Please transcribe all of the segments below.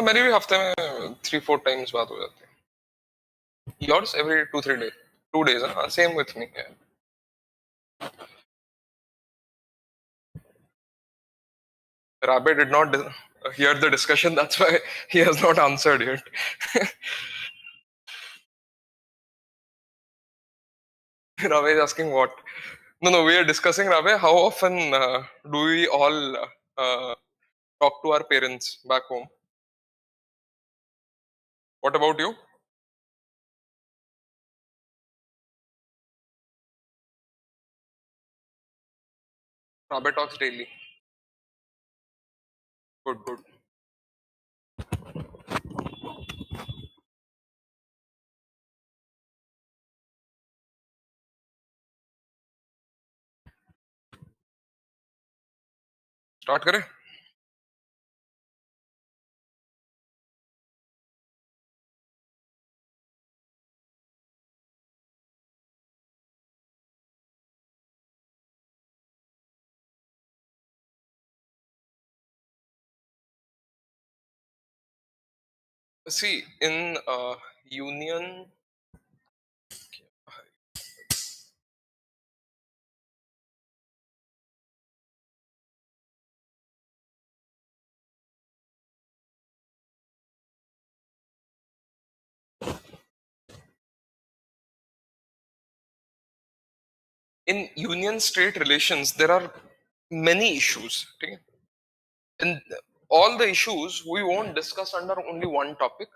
मेरी भी हफ्ते में 3-4 टाइम्स बात हो जाती है. Yours every 2-3 days, 2 days. Same with me. Yeah. Rabe did not hear the discussion. That's why he has not answered yet. Rabe is asking what? No. We are discussing, Rabe, how often do we all talk to our parents back home? What about you? Rabe talks daily. Good. Start करें? See, in union, state relations, there are many issues. Okay? And all the issues we won't discuss under only one topic.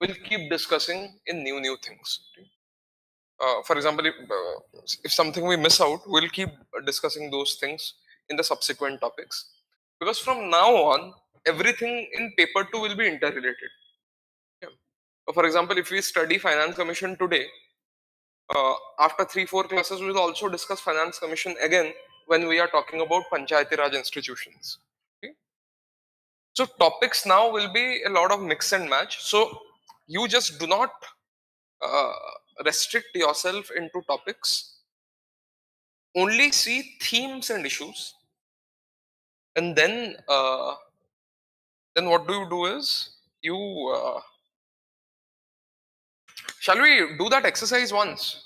We'll keep discussing in new things. Okay? For example, if something we miss out, we'll keep discussing those things in the subsequent topics. Because from now on, everything in paper 2 will be interrelated. Yeah. For example, if we study finance commission today, after 3-4 classes, we will also discuss finance commission again when we are talking about Panchayati Raj institutions. Okay? So topics now will be a lot of mix and match. So you just do not uh, restrict yourself into topics. Only see themes and issues, and then what do is you shall we do that exercise once?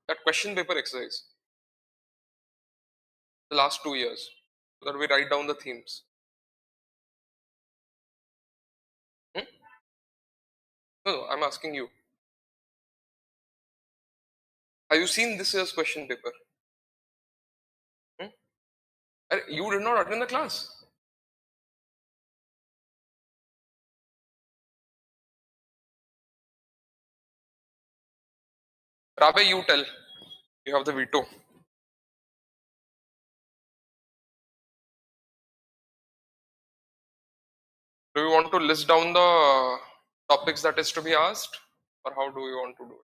That question paper exercise. the last 2 years, so that we write down the themes. Hmm? No, I'm asking you. Have you seen this year's question paper? Hmm? You did not attend the class. Rabe, you tell. You have the veto. Do you want to list down the topics that is to be asked, or how do you want to do it?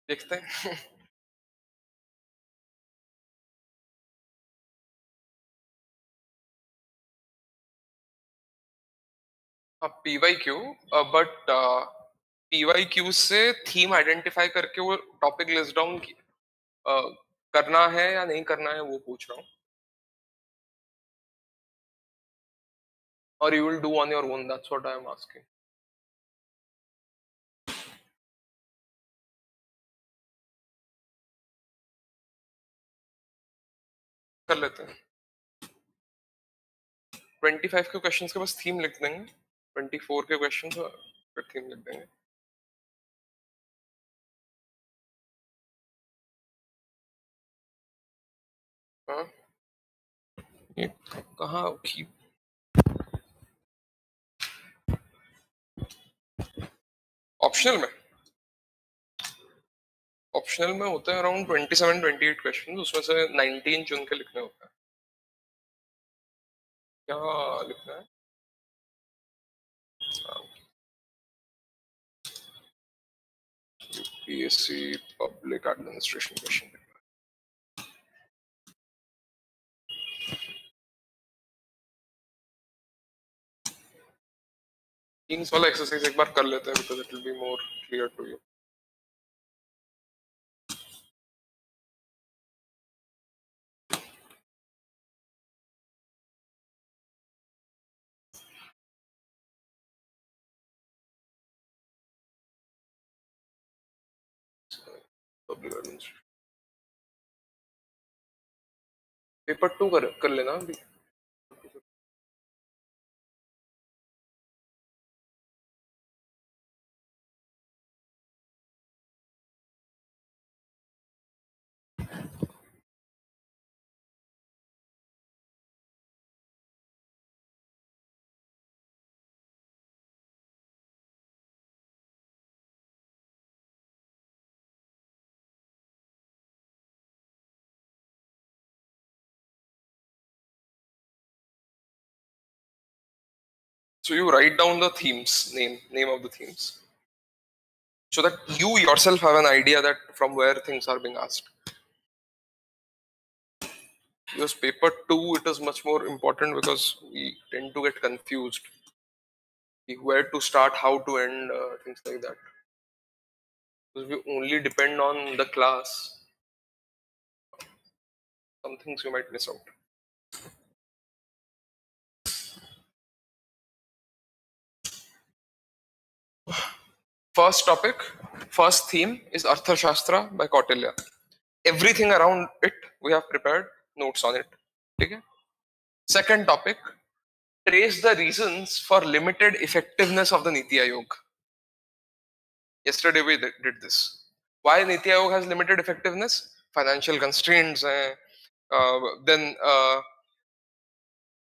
देखते हैं. हाँ, PYQ, but PYQ से theme identify करके वो topic list down करना है या नहीं करना है वो पूछ रहा हूँ. और you will do on your own, that's what I am asking. कर लेते हैं. 25 के क्वेश्चंस के बस थीम लिख देंगे. 24 के क्वेश्चंस फिर थीम लिख देंगे. हाँ, ये कहाँ की ऑप्शनल में. ऑप्शनल में होते हैं अराउंड 27-28 क्वेश्चंस, उसमें से 19 चुन के लिखने होते हैं. क्या लिखना है? UPSC public administration question. 3 वाला एक्सरसाइज एक बार कर लेते हैं, because it will be more clear to you. Public administration paper 2 कर लेना अभी. So you write down the themes, name of the themes, so that you yourself have an idea that from where things are being asked. Because paper 2, it is much more important because we tend to get confused where to start, how to end, things like that. Because we only depend on the class, some things you might miss out. First topic, first theme is Arthashastra by Kautilya. Everything around it, we have prepared notes on it. Okay? Second topic, trace the reasons for limited effectiveness of the Niti Aayog. Yesterday we did this. Why Niti Aayog has limited effectiveness? Financial constraints. Then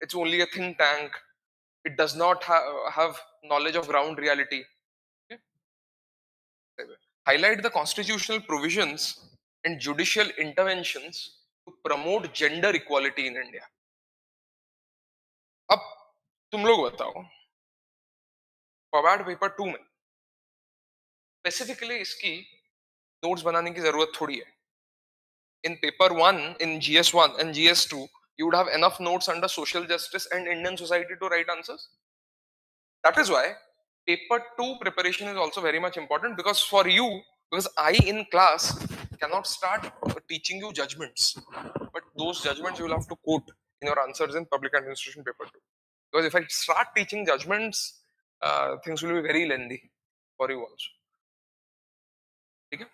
it's only a think tank. It does not have knowledge of ground reality. Okay? Highlight the constitutional provisions and judicial interventions to promote gender equality in India. अब तुम लोग बताओ, forward paper 2 में specifically इसकी notes बनाने की जरूरत थोड़ी है. In paper 1, in GS1 and GS2, you would have enough notes under social justice and Indian society to write answers. That is why paper 2 preparation is also very much important, because for you, because I in class cannot start teaching you judgments, but those judgments you will have to quote in your answers in public administration paper 2. Because if I start teaching judgments, things will be very lengthy for you also. Okay?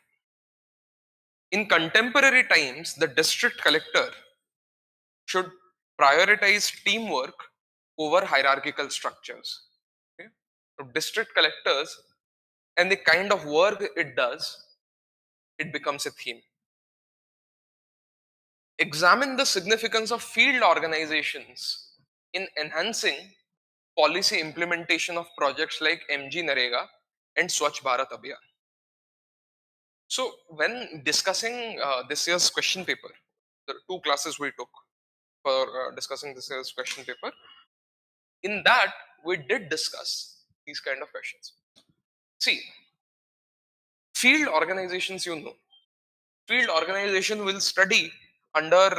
In contemporary times, the district collector should prioritize teamwork over hierarchical structures. Okay? So district collectors and the kind of work it does, it becomes a theme. Examine the significance of field organizations in enhancing policy implementation of projects like MG Narega and Swachh Bharat Abhiyan. So, when discussing this year's question paper, the 2 classes we took for discussing this year's question paper, in that we did discuss these kind of questions. See, field organizations, field organization will study under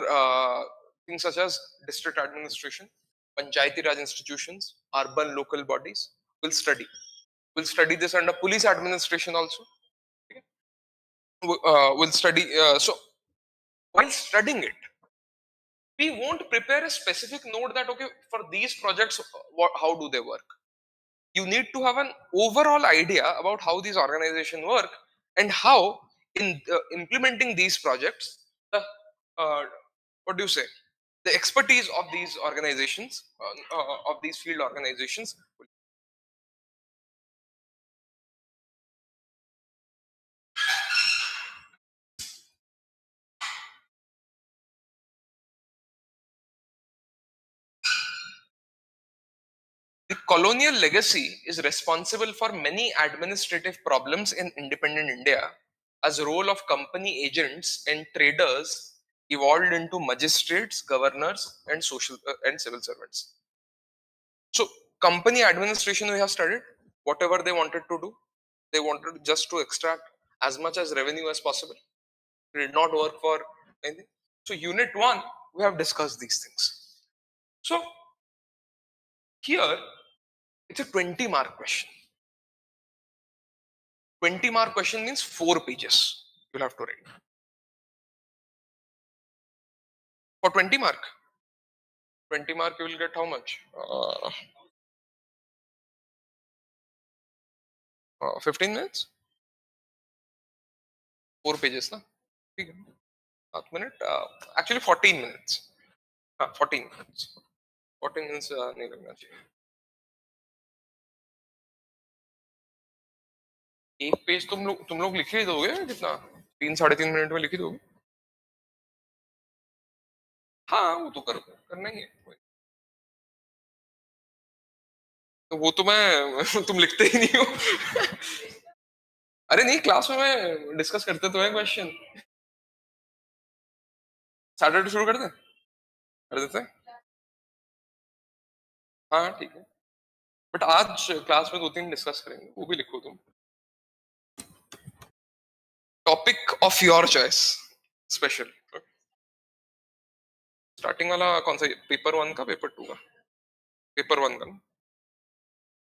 things such as district administration, panchayati raj institutions, urban local bodies will study. Will study this under police administration also. Okay? Will study. So while studying it, we won't prepare a specific note that okay for these projects, how do they work? You need to have an overall idea about how these organizations work and how in implementing these projects the what do you say, the expertise of these organizations, of these field organizations. The colonial legacy is responsible for many administrative problems in independent India, as role of company agents and traders evolved into magistrates, governors, and social and civil servants. So, company administration we have studied. Whatever they wanted to do, they wanted just to extract as much as revenue as possible. It did not work for anything. So, unit 1, we have discussed these things. So, here it's a 20-mark question. 20-mark question means 4 pages you'll have to write. For 20 mark, you will get how much? 15 minutes? 4 pages, na? 7 minute? Actually 14 minutes. 14 minutes. 14 minutes नहीं लगना चाहिए. एक page तुम लोग लिख ही दोगे कितना? 3-3.5 minute में लिख ही दोगे? हाँ वो तो करना ही है. तो वो तो मैं तुम लिखते ही नहीं हो. अरे नहीं, क्लास में मैं डिस्कस करते तो है क्वेश्चन. सैटरडे शुरू कर देते हैं. हाँ ठीक है, बट आज क्लास में 2-3 डिस्कस करेंगे, वो भी लिखो तुम. Topic of your choice special. Starting वाला कौन सा, पेपर 1 का पेपर 2 का? पेपर 1 का ना,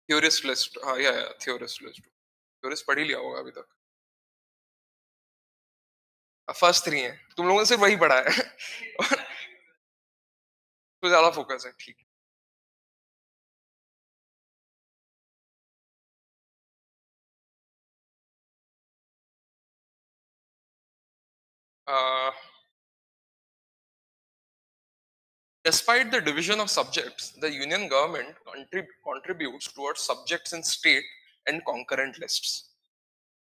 थ्योरिस्ट लिस्ट. हाँ या थ्योरिस्ट लिस्ट. थ्योरिस्ट पढ़ ही लिया होगा अभी तक. फर्स्ट 3 है, तुम लोगों ने सिर्फ वही पढ़ा है. तो ज्यादा फोकस है. ठीक है. Despite the division of subjects, the union government contributes towards subjects in state and concurrent lists.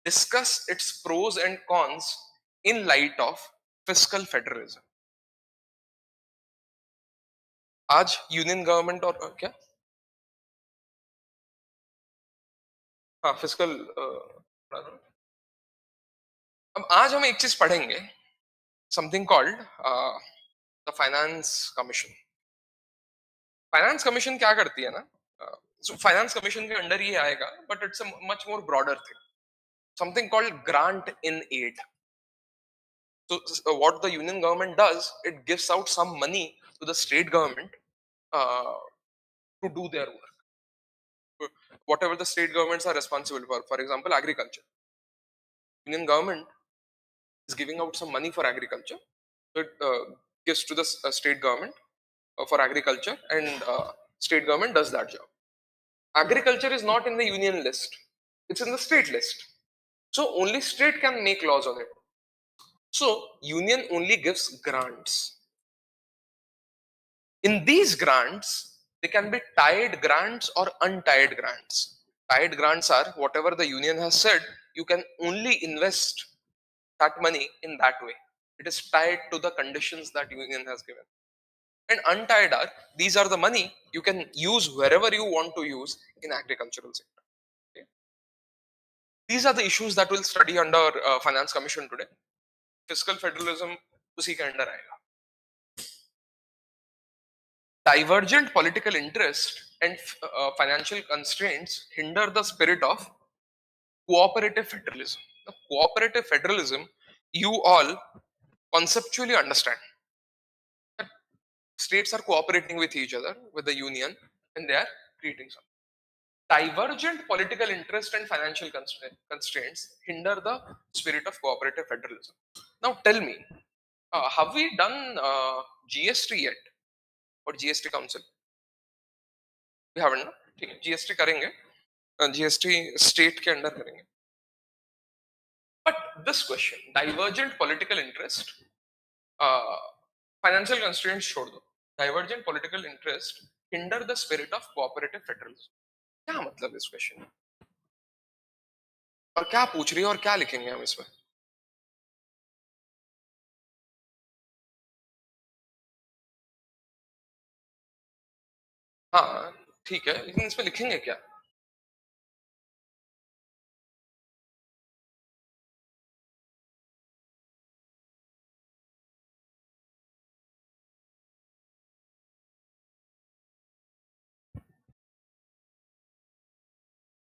Discuss its pros and cons in light of fiscal federalism. आज यूनियन गवर्नमेंट और क्या, हाँ फिजिकल. अब आज हम एक चीज पढ़ेंगे, something called the finance commission. Finance commission क्या करती है ना, फाइनेंस कमीशन के अंडर ये आएगा, but it's a much more broader thing, something called grant in aid. So what the union government does, it gives out some money to the state government to do their work. Whatever the state governments are responsible for example, agriculture. Union government is giving out some money for agriculture. So it gives to the state government for agriculture, and state government does that job. Agriculture is not in the union list; it's in the state list. So only state can make laws on it. So union only gives grants. In these grants, they can be tied grants or untied grants. Tied grants are whatever the union has said, you can only invest that money in that way. It is tied to the conditions that union has given. And untied are, these are the money you can use wherever you want to use in agricultural sector. Okay? These are the issues that we'll study under finance commission today. Fiscal federalism उसी के under आएगा. Divergent political interest and financial constraints hinder the spirit of cooperative federalism. Now, cooperative federalism, you all conceptually understand that states are cooperating with each other, with the union, and they are creating something. Divergent political interest and financial constraints hinder the spirit of cooperative federalism. Now, tell me, have we done GST yet? Or GST Council? We haven't, ना? ठीक है, GST करेंगे, GST state के under करेंगे. But this question, divergent political interest, uh, financial constraints छोड़ दो. Divergent political interest hinder the spirit of cooperative federalism. क्या मतलब इस क्वेश्चन में? और क्या पूछ रही है और क्या लिखेंगे हम इसमें? हाँ ठीक है, लेकिन इसमें लिखेंगे क्या?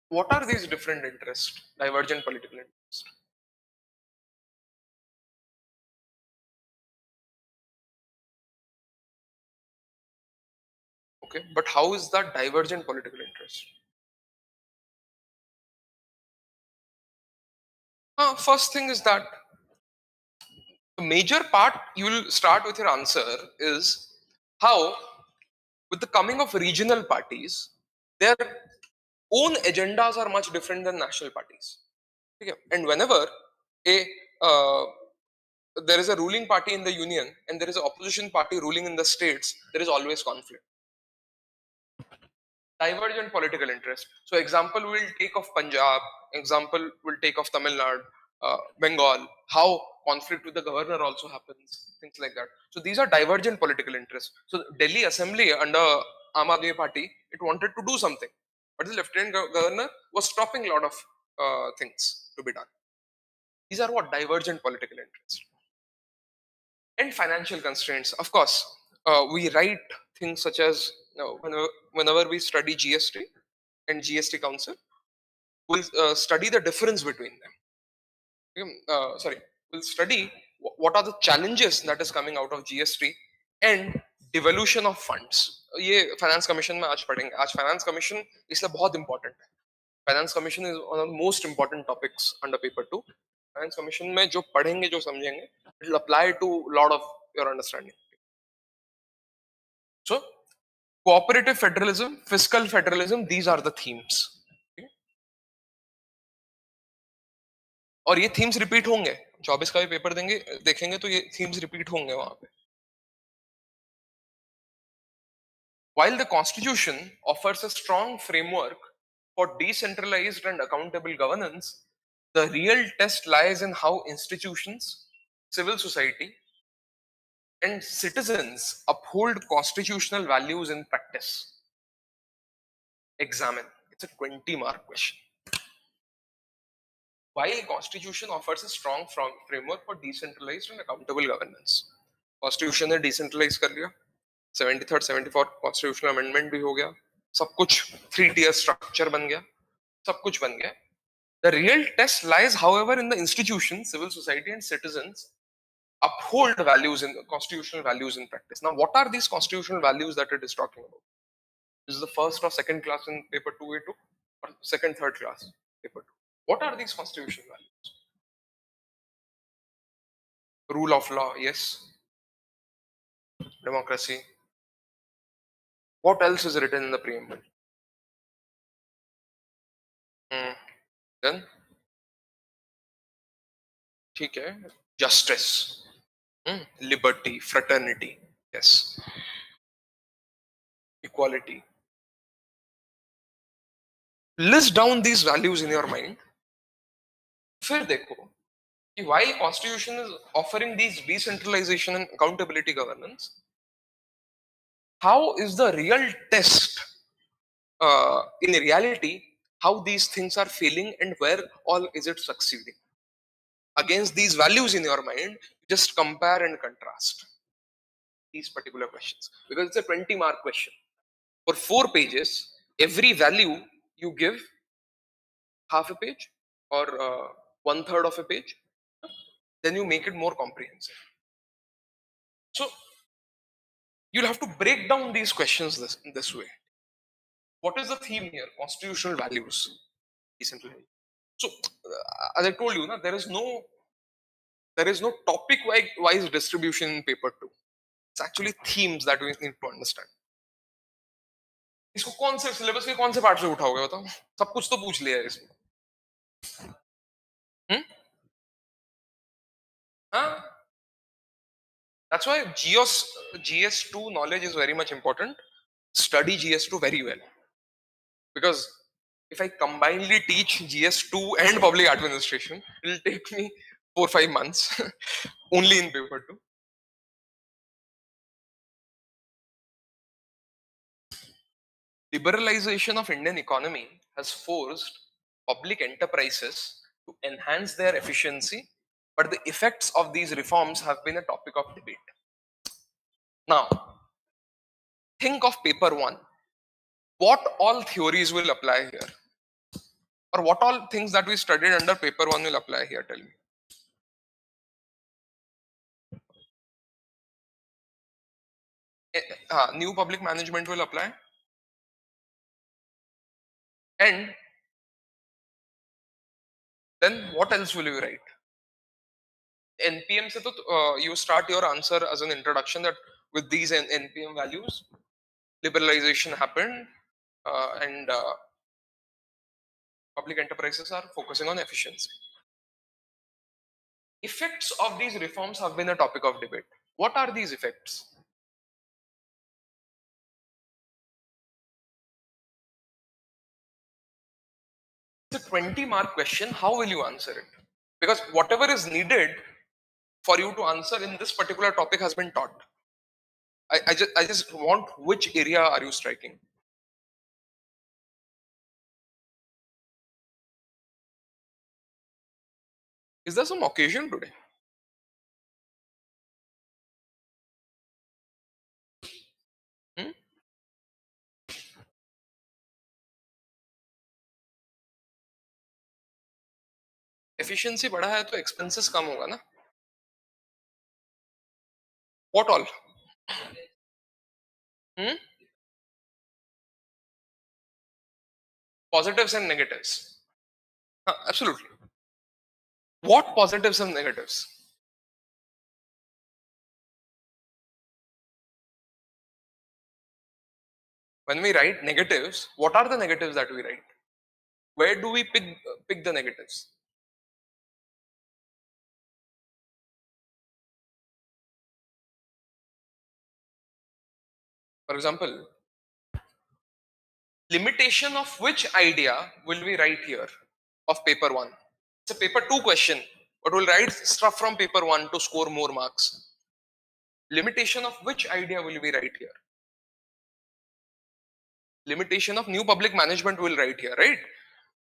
What are these different interests? Divergent political interest. Okay, but how is that divergent political interest? First thing is that the major part you will start with your answer is how, with the coming of regional parties, their own agendas are much different than national parties. Okay? And whenever a there is a ruling party in the union and there is an opposition party ruling in the states, there is always conflict. Divergent political interest. So example we'll take of Punjab, example we'll take of Tamil Nadu, Bengal, how conflict with the governor also happens, things like that. So these are divergent political interests. So Delhi Assembly under Aam Aadmi Party, it wanted to do something, but the Lieutenant Governor was stopping a lot of things to be done. These are what divergent political interests. And financial constraints. Of course, we write things such as whenever we study GST and GST Council, we'll study the difference between them. Sorry, we'll study what are the challenges that is coming out of GST and devolution of funds. ये finance commission में आज पढ़ेंगे. आज finance commission इसलिए बहुत important है. Finance commission is one of the most important topics under paper 2. Finance commission में जो पढ़ेंगे, जो समझेंगे, it will apply to lot of your understanding. So, cooperative federalism, fiscal federalism, these are the themes. Okay? और ये themes repeat होंगे. 24 का भी पेपर देंगे, देखेंगे तो ये themes repeat होंगे वहां पे. While the Constitution offers a strong framework for decentralized and accountable governance, the real test lies in how institutions, civil society, and citizens uphold constitutional values in practice. Examine. It's a 20-mark question. While Constitution offers a strong framework for decentralized and accountable governance. Constitution ने decentralize कर लिया. 73rd, 74th Constitutional Amendment भी हो गया. सब कुछ 3-tier structure बन गया. सब कुछ बन गया. The real test lies, however, in the institutions, civil society, and citizens uphold values in constitutional values in practice. Now, what are these constitutional values that it is talking about? This is the first or second class in paper 2A2 or second, third class paper 2. What are these constitutional values? Rule of law, yes. Democracy. What else is written in the preamble? Hmm. Then, ठीक है. Justice, liberty, fraternity, yes, equality. List down these values in your mind. फिर देखो कि while constitution is offering these decentralization and accountability governance, how is the real test in reality, how these things are failing and where all is it succeeding? Against these values in your mind, just compare and contrast these particular questions, because it's a 20-mark question. For 4 pages, every value you give half a page or one third of a page, then you make it more comprehensive. So you'll have to break down these questions this way. What is the theme here? Constitutional values, decentralization. So, as I told you, na, there is no topic wise distribution in paper two. It's actually themes that we need to understand. इसको कौन से syllabus के कौन से part से उठाओगे बताओ? सब कुछ तो पूछ लिया है इसमें. हम्म? हाँ? That's why GS2 knowledge is very much important. Study GS2 very well. Because if I combinedly teach GS2 and public administration, it will take me 4-5 months only in paper 2. Liberalization of Indian economy has forced public enterprises to enhance their efficiency, but the effects of these reforms have been a topic of debate. Now, think of paper 1. What all theories will apply here? Or what all things that we studied under paper 1 will apply here? Tell me. New public management will apply. And then what else will you write? NPM se to, you start your answer as an introduction that with these NPM values, liberalization happened and public enterprises are focusing on efficiency. Effects of these reforms have been a topic of debate. What are these effects? It's a 20-mark question. How will you answer it? Because whatever is needed for you to answer in this particular topic has been taught. I just want which area are you striking? Is there some occasion today? Hmm? Efficiency बढ़ा है तो expenses कम होगा ना? What all? Hmm? Positives and negatives. Absolutely. What positives and negatives? When we write negatives, what are the negatives that we write? Where do we pick the negatives? For example, limitation of which idea will we write here of paper 1? It's a paper 2 question, but we'll write stuff from paper 1 to score more marks. Limitation of which idea will we write here? Limitation of new public management will write here, right?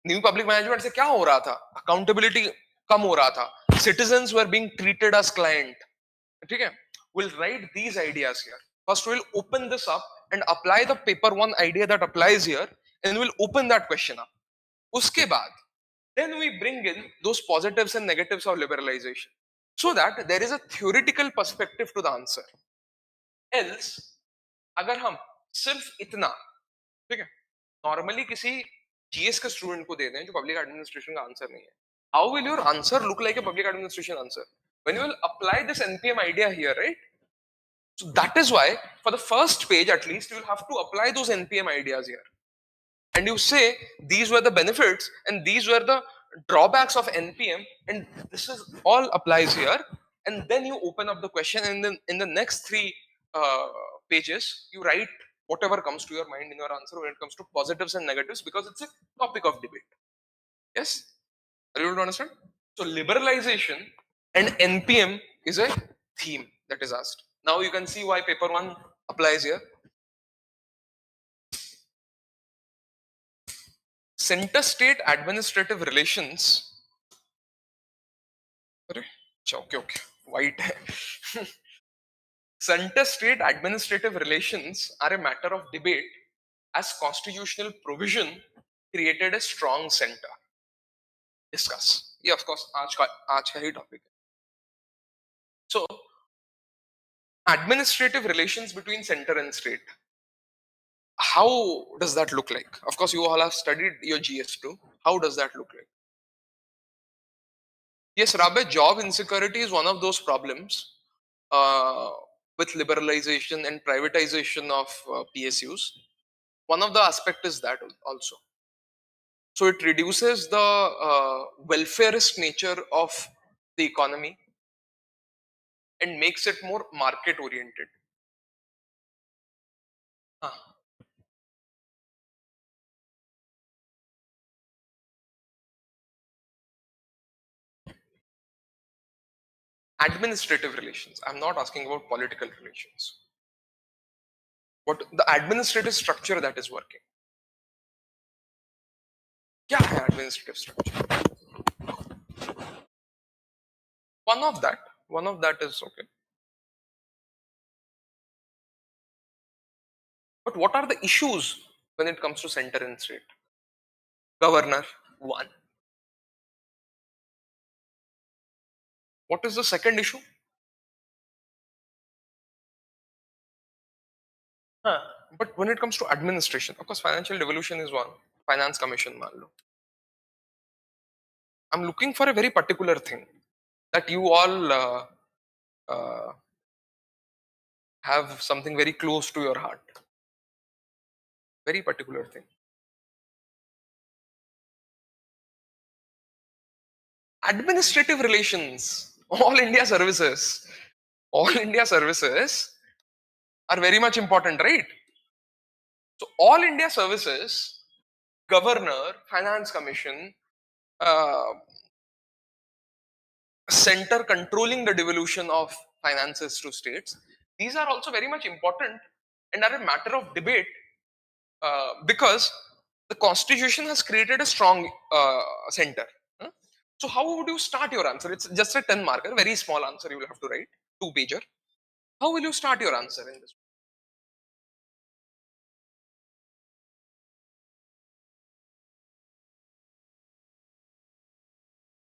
New public management से क्या हो रहा था? Accountability कम हो रहा था. Citizens were being treated as client. ठीक है? We'll write these ideas here. First, we'll open this up and apply the paper 1 idea that applies here, and we'll open that question up. Uske baad, then we bring in those positives and negatives of liberalization, so that there is a theoretical perspective to the answer. Else, अगर हम सिर्फ इतना, ठीक है, normally किसी GS के student को दे दें जो पब्लिक एडमिनिस्ट्रेशन का आंसर नहीं है, how will your answer look like a public administration answer? when you will apply this NPM idea here, right? So that is why for the first page at least you will have to apply those NPM ideas here. And you say these were the benefits and these were the drawbacks of NPM, and this is all applies here. And then you open up the question, and then in the next three pages you write whatever comes to your mind in your answer when it comes to positives and negatives, because it's a topic of debate. Yes, are you able to understand? So liberalization and NPM is a theme that is asked. Now you can see why paper one applies here. Center state administrative relations. Okay, okay. White. Center state administrative relations are a matter of debate as constitutional provision created a strong center. Discuss. Yeah, of course, आज का ही topic. So, administrative relations between center and state. How does that look like? Of course, you all have studied your GS2. How does that look like? Yes, Rabe, job insecurity is one of those problems uh, with liberalization and privatization of PSUs. One of the aspect is that also. So it reduces the welfareist nature of the economy and makes it more market oriented. Administrative relations. I'm not asking about political relations. What the administrative structure that is working. क्या है administrative structure? One of that is okay. But what are the issues when it comes to center and state? Governor, one. What is the second issue? But when it comes to administration, of course, financial devolution is one. Finance commission, मान लो. I'm looking for a very particular thing that you all uh, have something very close to your heart. Very particular thing. Administrative relations, all India services. All India services are very much important, right? So all India services, governor, finance commission, uh, center controlling the devolution of finances to states, these are also very much important and are a matter of debate because the constitution has created a strong center. Huh? So how would you start your answer? It's just a 10 marker, very small answer you will have to write, 2 pager. How will you start your answer in this?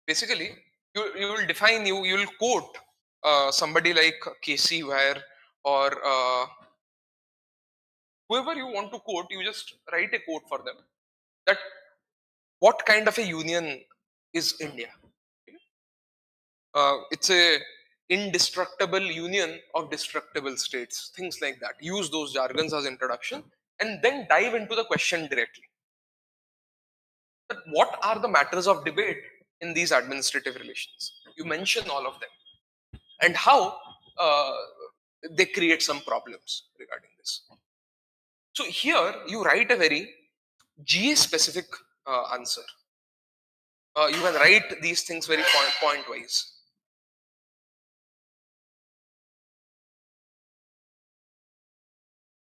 Basically, you will define, you will quote somebody like Casey Ware or whoever you want to quote, you just write a quote for them that what kind of a union is India. It's a indestructible union of destructible states, things like that. Use those jargons as introduction and then dive into the question directly. That what are the matters of debate in these administrative relations? You mention all of them and how they create some problems regarding this. So here you write a very GA specific answer. You can write these things very point wise.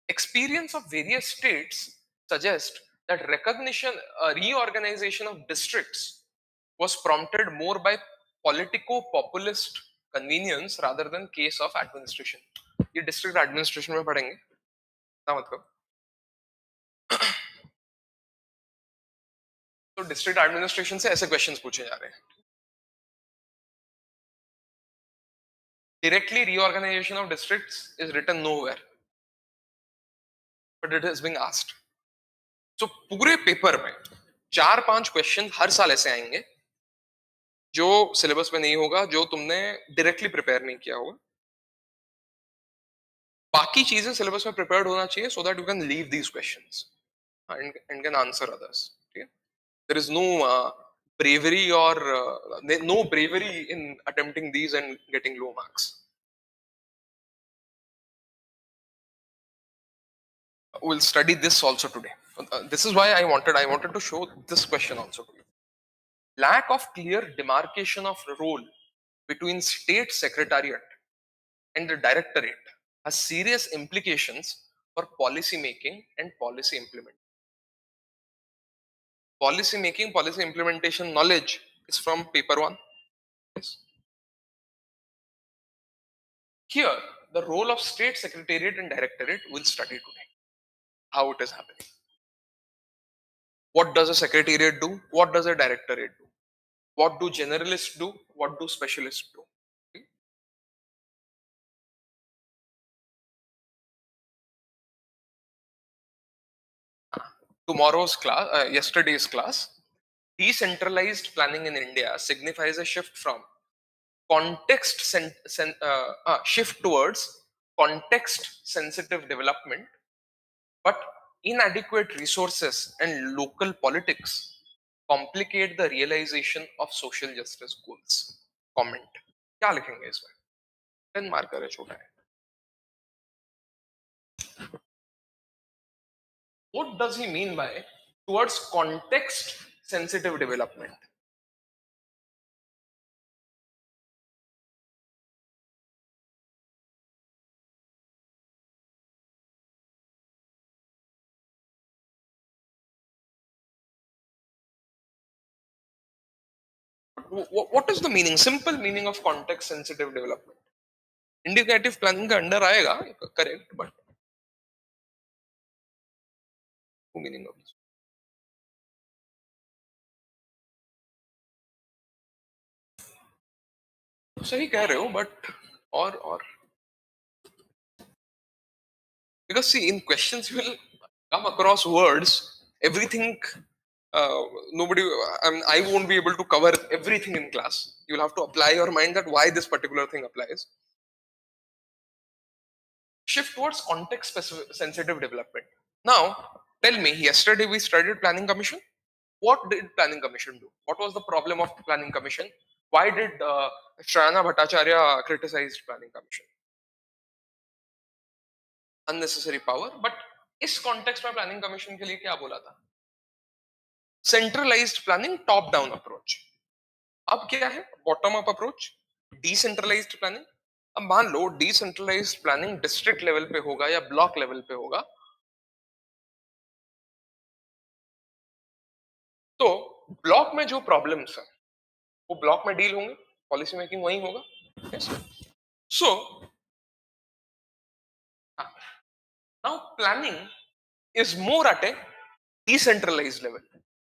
Experience of various states suggest that reorganization of districts was prompted more by politico-populist convenience rather than case of administration. ये district administration में पढ़ेंगे ना मतलब. तो district administration से ऐसे questions पूछे जा रहे हैं. Directly reorganization of districts is written nowhere, but it is being asked. So पूरे पेपर में 4-5 क्वेश्चन हर साल ऐसे आएंगे जो सिलेबस में नहीं होगा, जो तुमने डायरेक्टली प्रिपेयर नहीं किया होगा। बाकी चीजें सिलेबस में प्रिपेयर्ड होना चाहिए so that you can leave these questions and can answer others. Okay? There is no bravery or no bravery in attempting these and getting low marks. We'll study this also today. This is why I wanted to show this question also to you. Lack of clear demarcation of role between state secretariat and the directorate has serious implications for policy making and policy implementation. Policy making, policy implementation knowledge is from paper 1. Yes. Here, the role of state secretariat and directorate we'll study today. How it is happening. What does a secretariat do? What does a directorate do? What do generalists do? What do specialists do? Okay. Tomorrow's class, yesterday's class, decentralized planning in India signifies a shift from shift towards context sensitive development, but inadequate resources and local politics complicate the realization of social justice goals. Comment. क्या लिखेंगे इसमें? 10 marker है, छोटा है. What does he mean by towards context sensitive development? What is the meaning? Simple meaning of context sensitive development. Indicative planning का under आएगा, correct, but what meaning of this? सही कह रहे हो, but or because see, in questions you will come across words, everything. Uh, Nobody, I won't be able to cover everything in class. You'll have to apply your mind that why this particular thing applies. Shift towards context sensitive development. Now, tell me, yesterday we studied Planning Commission. What did Planning Commission do? What was the problem of Planning Commission? Why did Shrayana Bhattacharya criticize Planning Commission? Unnecessary power. But इस context में Planning Commission के लिए क्या बोला था? Centralized planning, top down approach. अब क्या है? Bottom up approach, decentralized planning. अब मान लो decentralized planning district level पे होगा या block level पे होगा, तो ब्लॉक में जो प्रॉब्लम्स है वो ब्लॉक में डील होंगे, पॉलिसी मेकिंग वहीं होगा. So now planning is more at a decentralized level,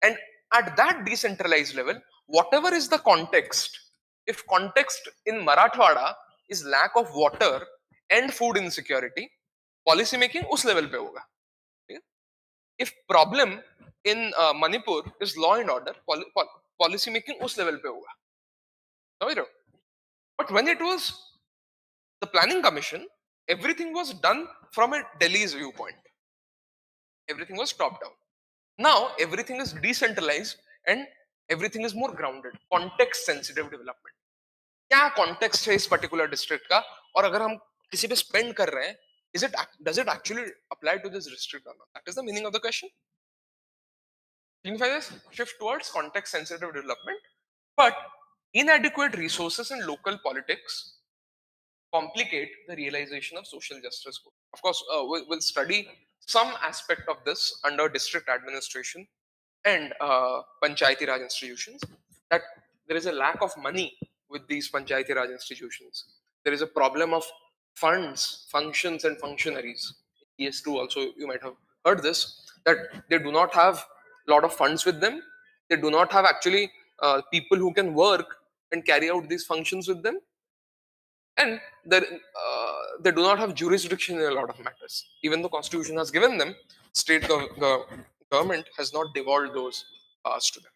and at that decentralized level, whatever is the context, if context in Marathwada is lack of water and food insecurity, policy making उस level पे होगा. if problem in Manipur is law and order, policy making उस level पे होगा. समझ रहे हो? But when it was the planning commission, everything was done from a Delhi's viewpoint. Everything was top down. Now everything is decentralized and everything is more grounded. Context sensitive development. क्या context है इस particular district का, और अगर हम किसी पे spend कर रहे हैं, does it actually apply to this district or not? That is the meaning of the question. Signify this shift towards context sensitive development, but inadequate resources in local politics complicate the realization of social justice goals. Of course, we'll study some aspect of this under district administration and Panchayati Raj institutions, that there is a lack of money with these Panchayati Raj institutions. There is a problem of funds, functions, and functionaries. ES2 also, you might have heard this, that they do not have a lot of funds with them. They do not have actually people who can work and carry out these functions with them, and they do not have jurisdiction in a lot of matters. Even though constitution has given them, state government has not devolved those powers to them.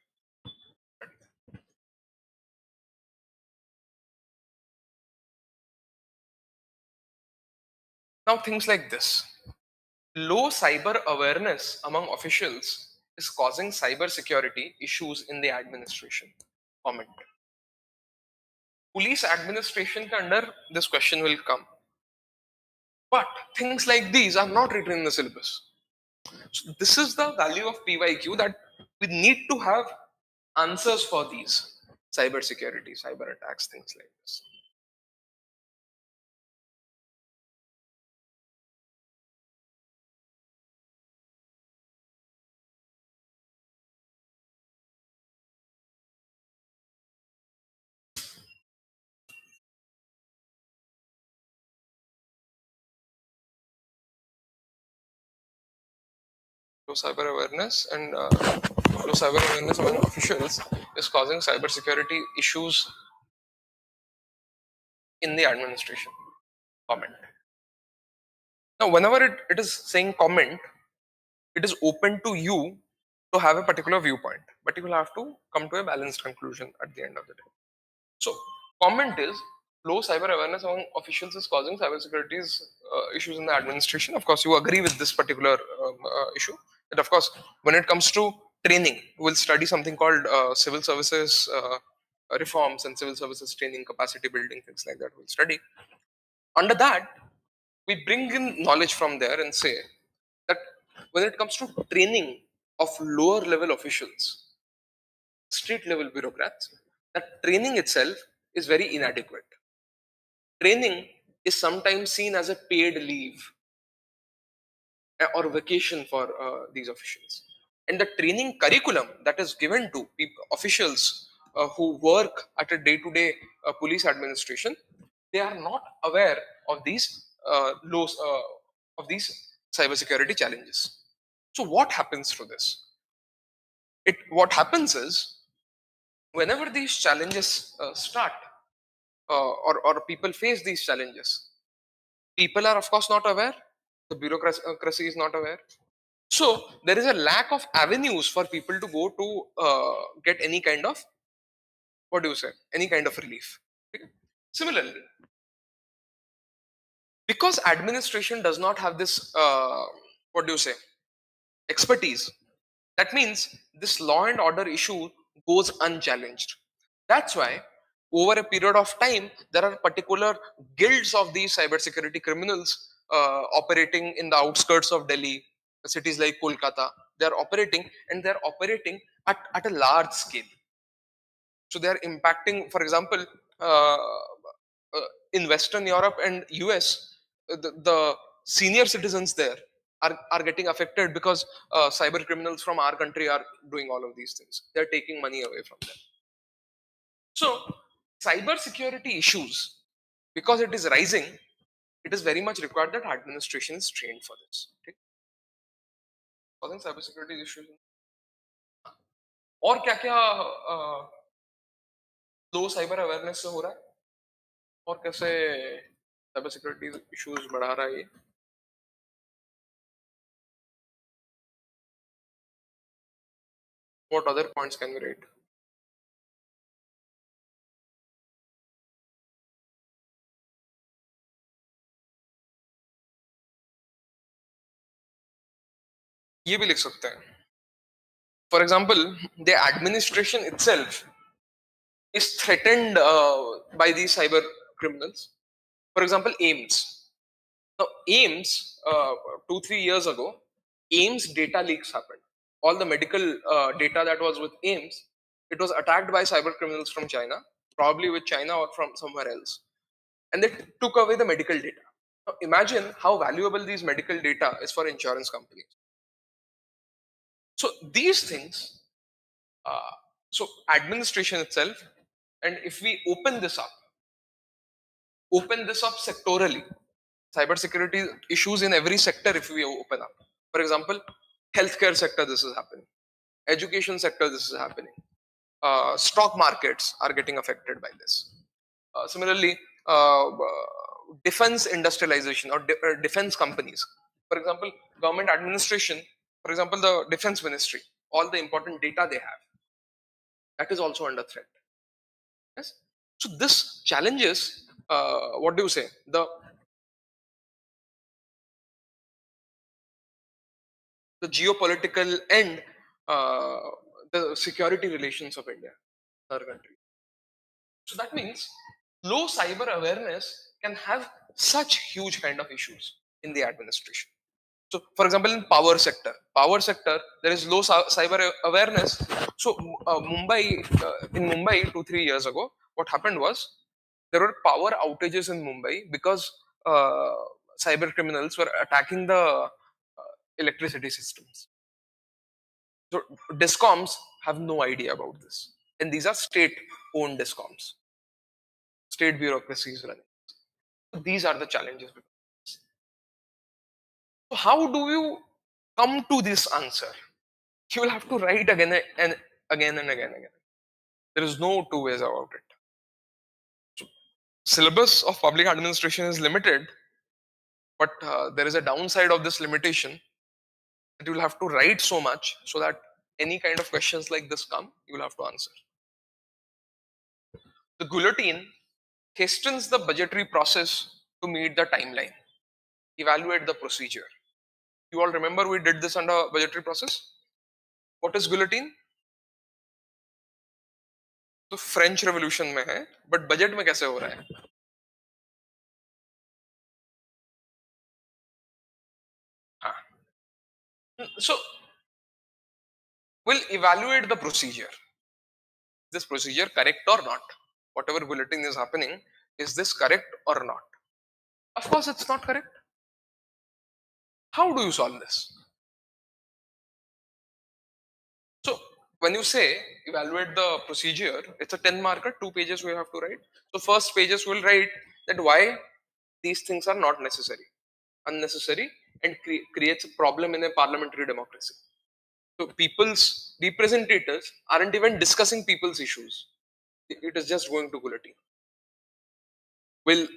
Now, things like this: low cyber awareness among officials is causing cyber security issues in the administration. Comment. Police administration ke under this question will come. But things like these are not written in the syllabus. So this is the value of PYQ, that we need to have answers for these cyber security, cyber attacks, things like this. Low cyber awareness and low cyber awareness among officials is causing cyber security issues in the administration. Comment. Now, whenever it is saying comment, it is open to you to have a particular viewpoint, but you will have to come to a balanced conclusion at the end of the day. So, comment is low cyber awareness among officials is causing cybersecurity issues in the administration. Of course, you agree with this particular issue. That, of course, when it comes to training, we'll study something called civil services reforms and civil services training, capacity building, things like that. We'll study. Under that, we bring in knowledge from there and say that when it comes to training of lower level officials, street level bureaucrats, that training itself is very inadequate. Training is sometimes seen as a paid leave or vacation for these officials. And the training curriculum that is given to officials who work at a day-to-day police administration, they are not aware of these of these cybersecurity challenges. So what happens to this? What happens is, whenever these challenges start, or people face these challenges, people are of course not aware, the bureaucracy is not aware, so there is a lack of avenues for people to go to get any kind of, what do you say, any kind of relief. Okay? Similarly, because administration does not have this what do you say, expertise, that means this law and order issue goes unchallenged. That's why over a period of time there are particular guilds of these cybersecurity criminals operating in the outskirts of Delhi, cities like Kolkata. They are operating, and they are operating at a large scale. So they are impacting, for example, uh, in Western Europe and US, the senior citizens there are getting affected because cyber criminals from our country are doing all of these things. They're taking money away from them. So, cyber security issues, because it is rising, it is very much required that administration is trained for this. Okay? Causing cyber security issues. और क्या क्या लो cyber awareness से हो रहा है, और कैसे cyber security issues बढ़ा रहा है ये? What other points can we rate? ये भी लिख सकते हैं. For example, the administration itself is threatened by these cyber criminals. For example, AIMS. Now, AIMS, 2-3 years ago, AIMS data leaks happened. All the medical data that was with AIMS, it was attacked by cyber criminals from China, probably with China or from somewhere else, and they took away the medical data. Now, imagine how valuable these medical data is for insurance companies. So these things, uh, so administration itself, and if we open this up sectorally, cybersecurity issues in every sector, if we open up, for example, healthcare sector, this is happening, education sector, this is happening, stock markets are getting affected by this. Similarly, defense industrialization or defense companies, for example, government administration, for example, the defense ministry, all the important data they have, that is also under threat. Yes. So this challenges, what do you say, the the geopolitical and uh, the security relations of India, our country. So that means low cyber awareness can have such huge kind of issues in the administration. So, for example, in power sector, there is low cyber awareness. So, in Mumbai, 2 3 years ago, what happened was there were power outages in Mumbai because uh, cyber criminals were attacking the electricity systems. So, discoms have no idea about this, and these are state-owned discoms, state bureaucracies running. So these are the challenges. So, how do you come to this answer? You will have to write again and again and again and again. There is no two ways about it. Syllabus of public administration is limited, but there is a downside of this limitation that you will have to write so much so that any kind of questions like this come, you will have to answer. The guillotine hastens the budgetary process to meet the timeline. Evaluate the procedure. You all remember we did this under budgetary process? What is guillotine? तो French revolution में है but budget में कैसे हो रहा है हाँ so we'll evaluate the procedure. Is this procedure correct or not? Whatever bulletin is happening, is this correct or not? Of course it's not correct. How do you solve this? So when you say evaluate the procedure, it's a 10 marker, 2 pages we have to write. So first pages will write that why these things are not necessary, unnecessary, and creates a problem in a parliamentary democracy. So people's representatives aren't even discussing people's issues. It is just going to guillotine. We'll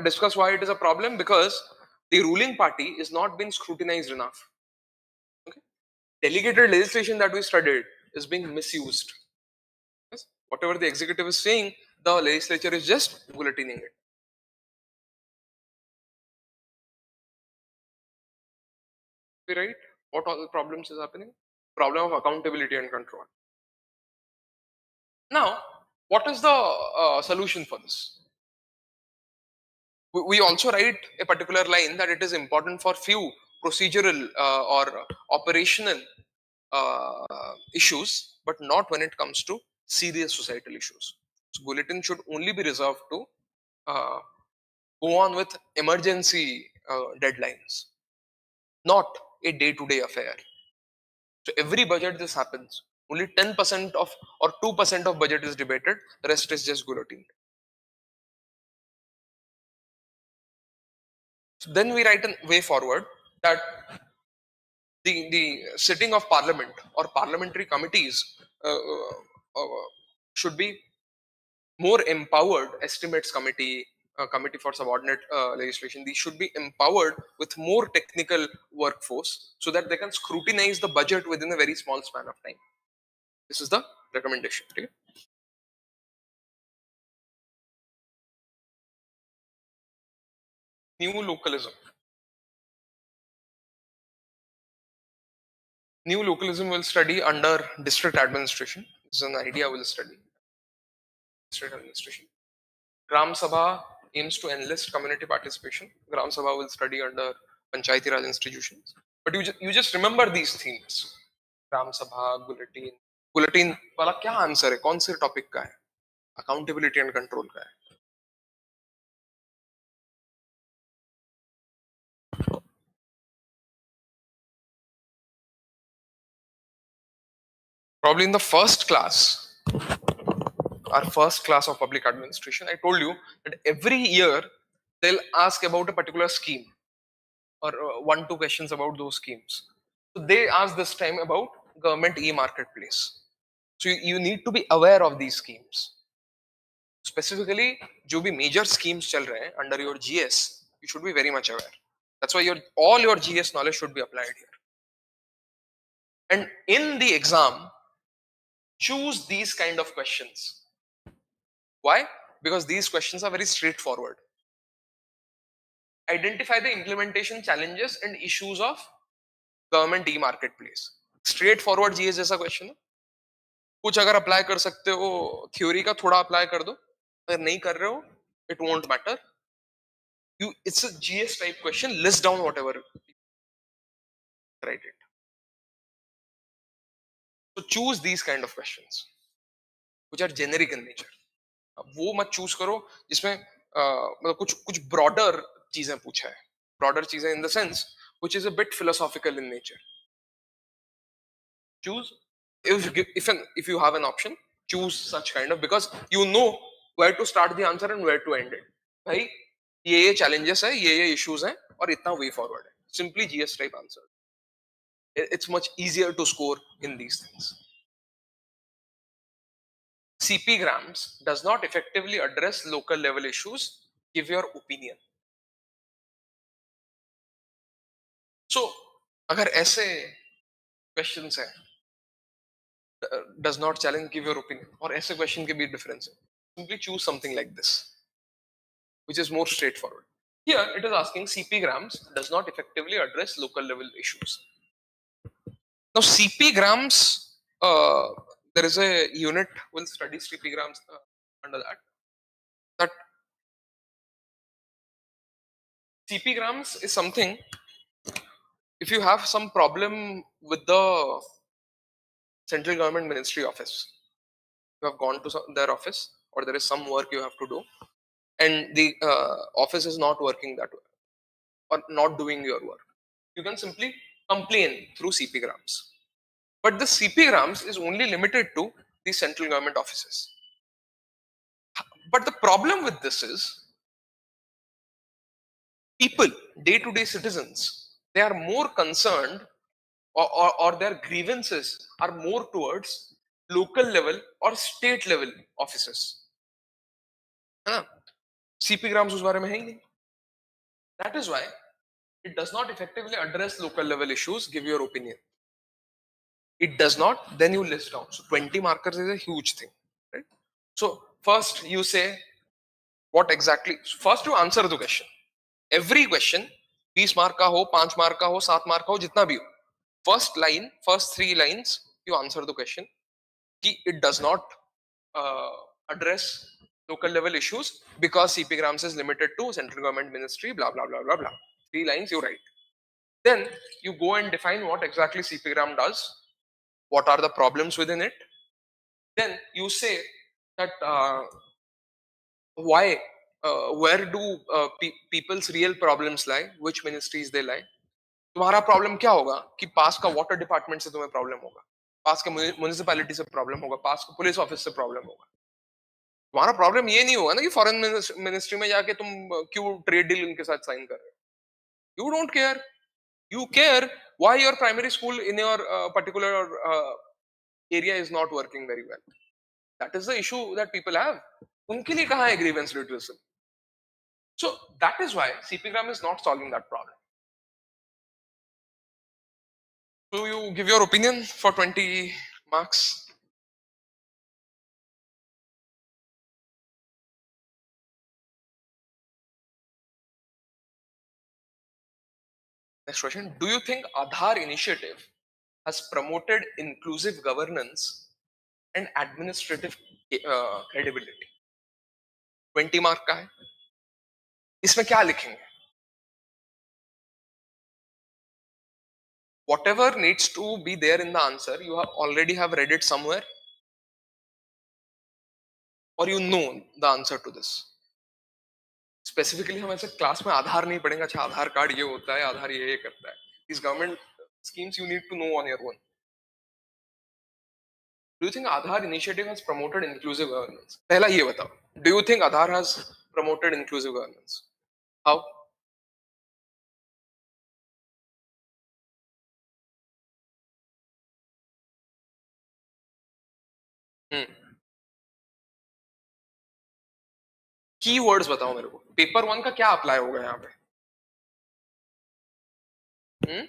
discuss why it is a problem because the ruling party is not being scrutinized enough. Okay? Delegated legislation that we studied is being misused. Yes? Whatever the executive is saying, the legislature is just guillotining it. We right? What all the problems is happening? Problem of accountability and control. Now, what is the solution for this? We also write a particular line that it is important for few procedural or operational issues, but not when it comes to serious societal issues. So, bulletin should only be reserved to uh, go on with emergency deadlines, not a day-to-day affair. So, every budget this happens. Only 10% of or 2% of budget is debated. The rest is just guillotine. So then we write a way forward that the sitting of parliament or parliamentary committees should be more empowered. Estimates committee, committee for subordinate legislation, these should be empowered with more technical workforce so that they can scrutinize the budget within a very small span of time. This is the recommendation. Okay? New localism. New localism will study under district administration. This is an idea we'll study. District administration. Gram Sabha aims to enlist community participation. Gram Sabha will study under Panchayati Raj institutions. But you just remember these themes. Gram Sabha, Bulletin. Bulletin वाला क्या answer है कौन से topic का है accountability and control का है probably in the first class, our first class of public administration, I told you that every year they'll ask about a particular scheme or 1 2 questions about those schemes. So they asked this time about government e-marketplace. So you need to be aware of these schemes. Specifically, जो भी major schemes चल रहे हैं under your GS, you should be very much aware. That's why all your GS knowledge should be applied here. And in the exam, choose these kind of questions. Why? Because these questions are very straightforward. Identify the implementation challenges and issues of government e market place, straight forward GS जैसा question है. कुछ अगर apply कर सकते हो theory का थोड़ा apply कर दो, अगर नहीं कर रहे हो it won't matter. You, it's a GS type question. List down whatever. Write it. So choose these kind of questions, which are generic in nature. अब वो मत चूज करो जिसमें मतलब कुछ कुछ ब्रॉडर चीजें पूछा है. ब्रॉडर चीजें in the sense which is a bit philosophical in nature. Choose if you have an option, choose such kind of, because you know where to start the answer and where to end it. भाई ये challenges है, ये issues हैं और इतना way forward है. Simply GS type answer. It's much easier to score in these things. CP grams does not effectively address local level issues. Give your opinion. So, अगर ऐसे questions हैं, does not challenge, give your opinion, और ऐसे question के भी difference है. Simply choose something like this, which is more straightforward. Here, it is asking CP grams does not effectively address local level issues. Now, CP grams, there is a unit will study CP grams under that. That CP grams is something, if you have some problem with the central government ministry office, you have gone to their office or there is some work you have to do and the office is not working that way or not doing your work, you can simply complain through CP grams. But the CP grams is only limited to the central government offices. But the problem with this is people, day-to-day citizens, they are more concerned or their grievances are more towards local level or state level offices, है ना? CP grams उस बारे में है ही नहीं. That is why it does not effectively address local level issues. Give your opinion. It does not, then you list down. So 20 markers is a huge thing, right? So first you say what exactly. First you answer the question. Every question 20 mark का हो, 5 mark का हो, 7 mark का हो, जितना भी हो. First line, first 3 lines, you answer the question. It does not uh, address local level issues because CP grams is limited to central government ministry, blah blah blah blah blah. 3 lines you write. Then you go and define what exactly CP gram does, what are the problems within it. Then you say that why, where do people's real problems lie, which ministries they lie. तुम्हारा problem क्या होगा कि पास का water department से तुम्हें problem होगा, पास का municipality से प्रॉब्लम होगा, पास का पुलिस ऑफिस से प्रॉब्लम होगा. तुम्हारा प्रॉब्लम ये नहीं होगा ना कि फॉरेन मिनिस्ट्री में जाके तुम क्यों ट्रेड डील इनके साथ साइन कर रहे हो. You don't care. You care why your primary school in your particular area is not working very well. That is the issue that people have. उनके लिए कहाँ है grievance redressal? So that is why CPgram is not solving that problem. So you give your opinion for 20 marks. Next question. Do you think Aadhaar initiative has promoted inclusive governance and administrative credibility? 20 mark का है. इसमें क्या लिखेंगे? Whatever needs to be there in the answer, you have already have read it somewhere, or you know the answer to this. Specifically हम ऐसे class में आधार नहीं पढ़ेंगे. अच्छा आधार कार्ड ये होता है, आधार ये करता है. These government schemes you need to know on your own. Do you think Aadhaar initiative has promoted inclusive governance? पहला ये बताओ. Do you think Aadhaar has promoted inclusive governance? How? की वर्ड्स बताओ मेरे को. पेपर 1 का क्या अप्लाई होगा यहाँ पे? हम्म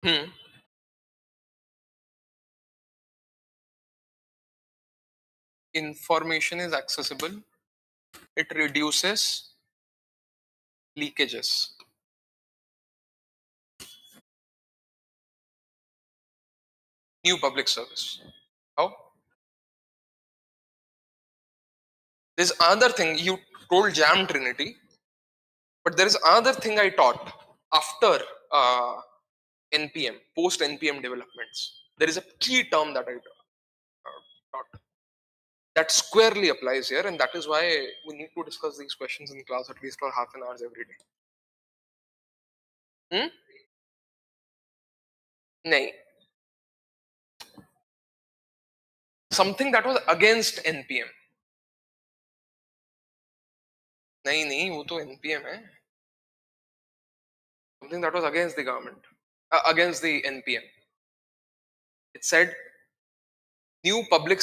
हम्म Information is accessible. It reduces leakages. New public service. How? There's another thing you told Jam Trinity, but there is another thing I taught after NPM, post NPM developments. There is a key term that I taught that squarely applies here, and that is why we need to discuss these questions in class at least for half an hour every day. Hmm? नहीं. Something that was against NPM. नहीं वो तो NPM है. Something that was against the government, against the NPM. It said new public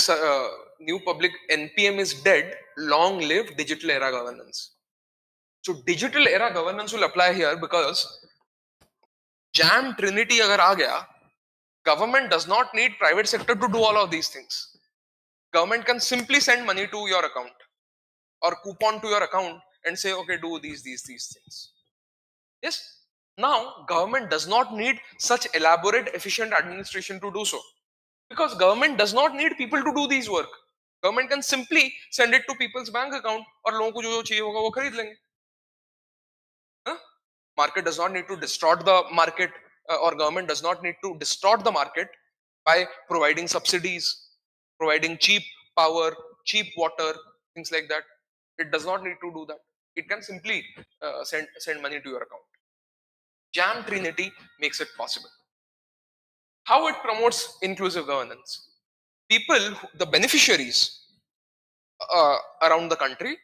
NPM is dead. Long live digital era governance. So digital era governance will apply here because Jam Trinity अगर आ गया, government does not need private sector to do all of these things. Government can simply send money to your account or coupon to your account and say, okay, do these things. Yes. Now, government does not need such elaborate, efficient administration to do so. Because government does not need people to do these work. Government can simply send it to people's bank account और लोगों को जो चाहिए होगा वो खरीद लेंगे. Huh? Market does not need to distort the market, or government does not need to distort the market by providing subsidies, providing cheap power, cheap water, things like that. It does not need to do that. It can simply send money to your account. Jam Trinity makes it possible. How it promotes inclusive governance? People, the beneficiaries around the country,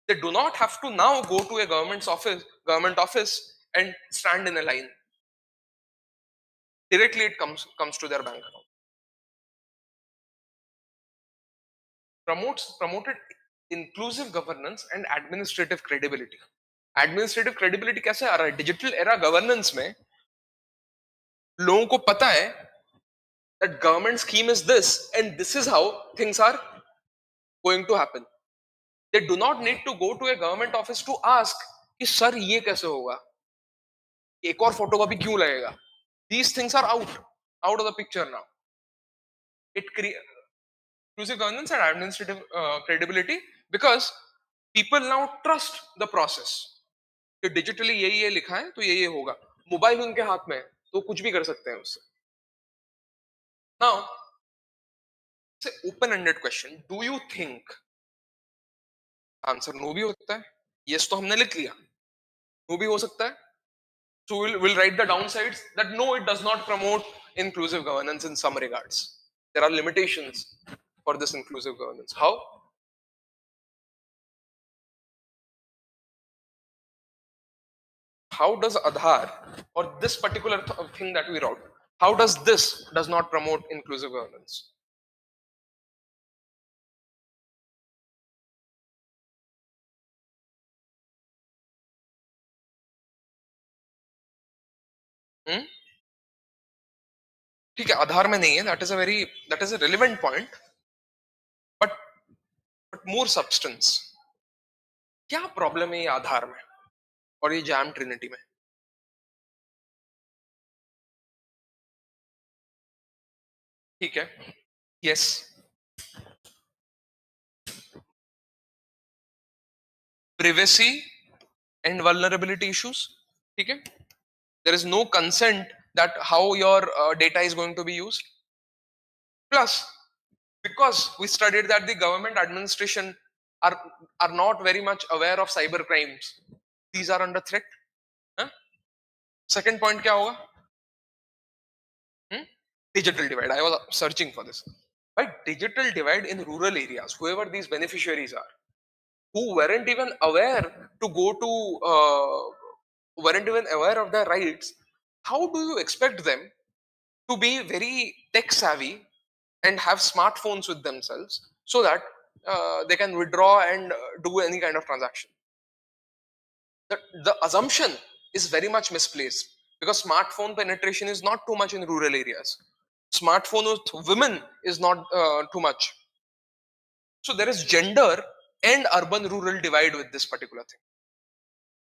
they do not have to now go to a government office and stand in a line. Directly it comes to their bank account. Promoted inclusive governance and administrative credibility. Administrative credibility कैसे आ रहा है? Digital era governance में लोगों को पता है that government scheme is this and this is how things are going to happen. They do not need to go to a government office to ask कि sir ये कैसे होगा, एक और फोटोकॉपी क्यों लगेगा. These things are out of the picture now. It creates inclusive governance and administrative credibility because people now trust the process. कि digitally ये लिखा है तो ये होगा. मोबाइल उनके हाथ में है तो कुछ भी कर सकते हैं उससे. Now, it's an open-ended question. Do you think? Answer no भी होता है. यस तो हमने लिख लिया. नो भी हो सकता है. So we'll write the downsides that no, it does not promote inclusive governance in some regards. There are limitations for this inclusive governance. How? How does Aadhaar or this particular thing that we wrote, how does this does not promote inclusive governance? ठीक है, आधार में नहीं है. that is a relevant point, but more substance. क्या problem है ये आधार में और ये जैम ट्रिनिटी में? ठीक है. Yes. Privacy and vulnerability issues. ठीक है. There is no consent that how your data is going to be used. Plus, because we studied that the government administration are not very much aware of cyber crimes, these are under threat. Second point क्या होगा? Digital divide. I was searching for this. Right? Digital divide in rural areas, whoever these beneficiaries are, who weren't even aware to go to weren't even aware of their rights, how do you expect them to be very tech savvy and have smartphones with themselves so that they can withdraw and do any kind of transaction? The assumption is very much misplaced because smartphone penetration is not too much in rural areas. Smartphone with women is not too much. So there is gender and urban rural divide with this particular thing.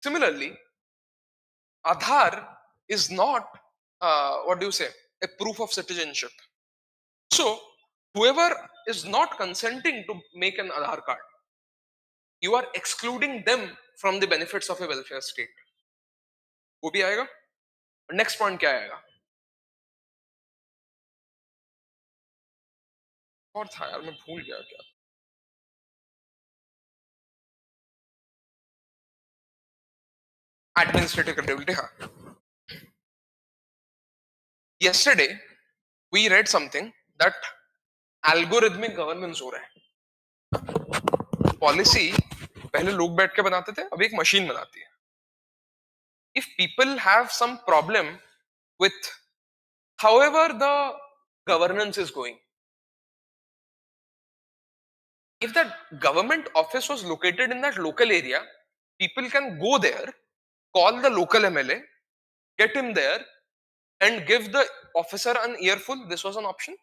Similarly, Aadhaar is not, what do you say, a proof of citizenship. So, whoever is not consenting to make an Aadhaar card, you are excluding them from the benefits of a welfare state. वो भी आएगा. Next point क्या आएगा? और था यार, मैं भूल गया क्या. Administrative credibility. हाँ. Yesterday we read something that algorithmic governance हो रहा है. Policy पहले लोग बैठ के बनाते थे, अब एक मशीन बनाती है. If people have some problem with however the governance is going, if that government office was located in that local area, people can go there, call the local MLA, get him there, and give the officer an earful. This was an option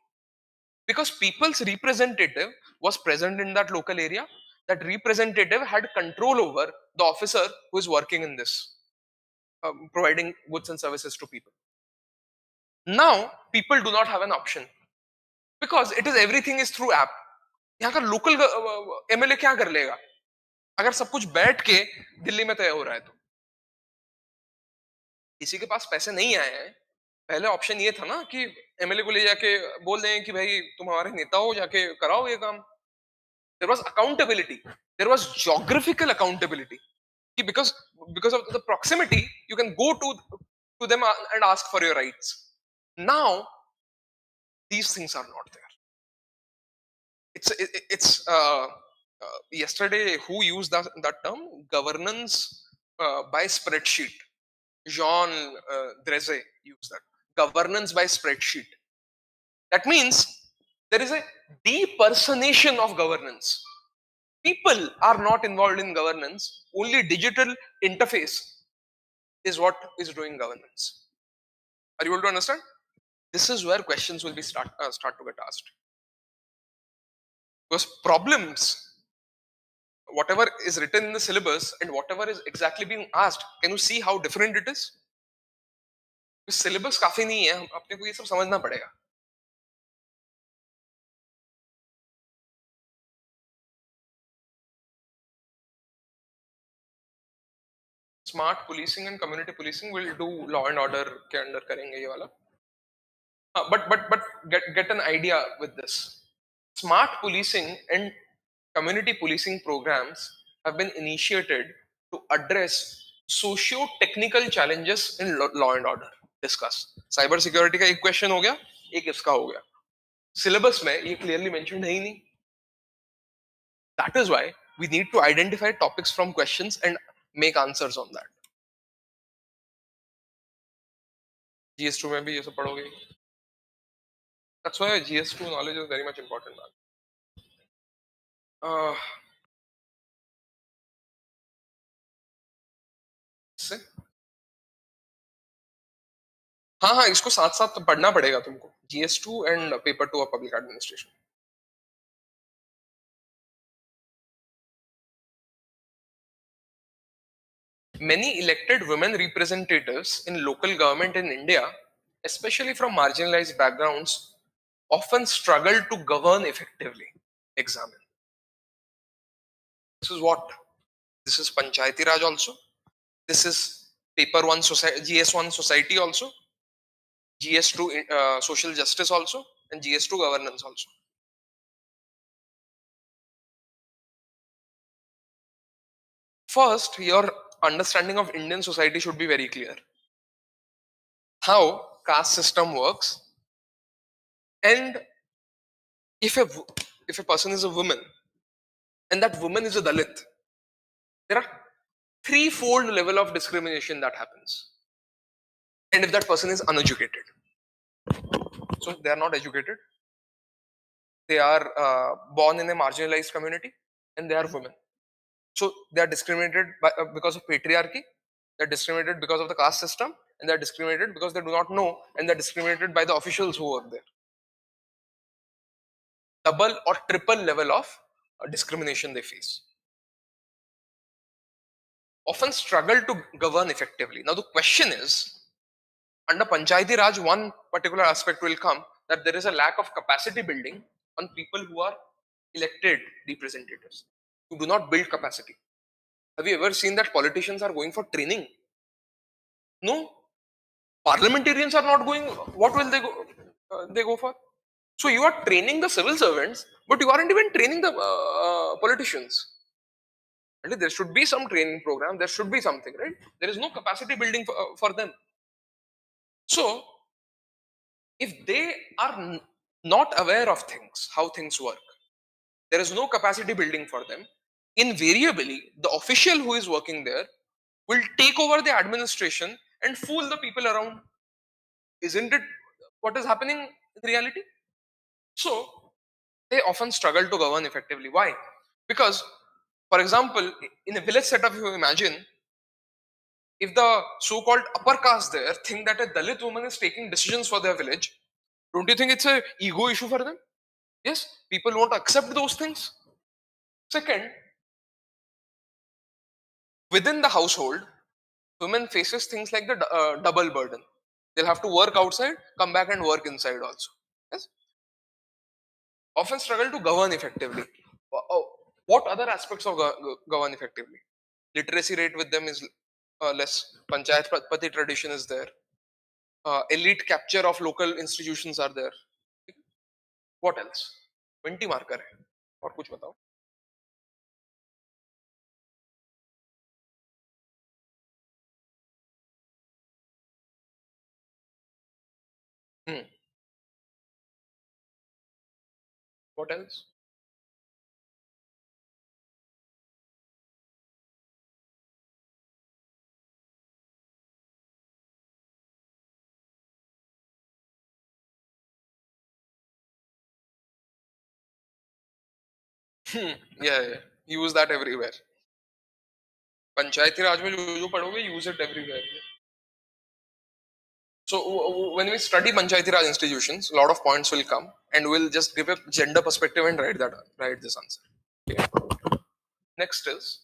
because people's representative was present in that local area. That representative had control over the officer who is working in this, providing goods and services to people. Now people do not have an option because it is everything is through app. यहाँ का local MLA क्या कर लेगा अगर सब कुछ बैठ के दिल्ली में तय हो रहा है? तो किसी के पास पैसे नहीं आए हैं. पहले ऑप्शन ये था ना कि एमएलए को ले जाके बोल दें कि भाई तुम हमारे नेता हो, जाके कराओ ये काम. There was accountability, there was geographical accountability कि because of the proximity you can go to them and ask for your rights. Now these things are not there. It's yesterday who used that term, governance by spreadsheet. Jean Dreze used that, governance by spreadsheet. That means there is a depersonation of governance. People are not involved in governance. Only digital interface is what is doing governance. Are you able to understand? This is where questions will be start to get asked. Because problems, whatever is written in the syllabus and whatever is exactly being asked, can you see how different it is? Syllabus काफी नहीं है, अपने को ये सब समझना पड़ेगा. Smart policing and community policing will do law and order के अंडर करेंगे ये वाला. But get an idea with this. Smart policing and community policing programs have been initiated to address socio-technical challenges in law and order. Discuss. Cyber security का एक question हो गया, एक इसका हो गया. सिलेबस में ये क्लियरली मेंशन है ही नहीं. That is why we need to identify topics from questions and make answers on that. GS2 में भी ये सब पढ़ोगे. That's why GS2 knowledge is very much important. से हाँ हाँ इसको साथ साथ पढ़ना पड़ेगा तुमको. GS2 and paper 2 of public administration. Many elected women representatives in local government in India, especially from marginalized backgrounds, often struggle to govern effectively. Examine. This is what? This is Panchayati Raj also. This is paper 1 society, GS1 society also, GS2 social justice also, and GS2 governance also. First, your understanding of Indian society should be very clear. How caste system works, and if a person is a woman and that woman is a Dalit, there are threefold level of discrimination that happens. And if that person is uneducated, so they are not educated, they are born in a marginalized community, and they are women, so they are discriminated because of patriarchy, they are discriminated because of the caste system, and they are discriminated because they do not know, and they are discriminated by the officials who work there. Double or triple level of discrimination they face. often struggle to govern effectively. Now the question is, under Panchayati Raj, one particular aspect will come, that there is a lack of capacity building on people who are elected representatives, who do not build capacity. Have you ever seen that politicians are going for training? No. Parliamentarians are not going. What will they go? They go for. So you are training the civil servants, but you aren't even training the politicians. And there should be some training program. There should be something, right? There is no capacity building for them. So if they are not aware of things, how things work, there is no capacity building for them. Invariably, the official who is working there will take over the administration and fool the people around. Isn't it what is happening in reality? So they often struggle to govern effectively. Why? Because, for example, in a village setup, if you imagine, if the so-called upper caste there think that a Dalit woman is taking decisions for their village, don't you think it's a ego issue for them? Yes, people won't accept those things. Second, within the household, women faces things like the double burden. They'll have to work outside, come back and work inside also. Yes, often struggle to govern effectively. What other aspects of govern effectively? Literacy rate with them is less. Panchayat Pati tradition is there. Elite capture of local institutions are there. What else? 20 marker है और कुछ बताओ. Hmm. What else? Yeah. Use that everywhere. पंचायती राज में जो पढ़ोगे, use it everywhere. So when we study Panchayati Raj institutions, a lot of points will come, and we'll just give a gender perspective and write this answer. Okay. Next is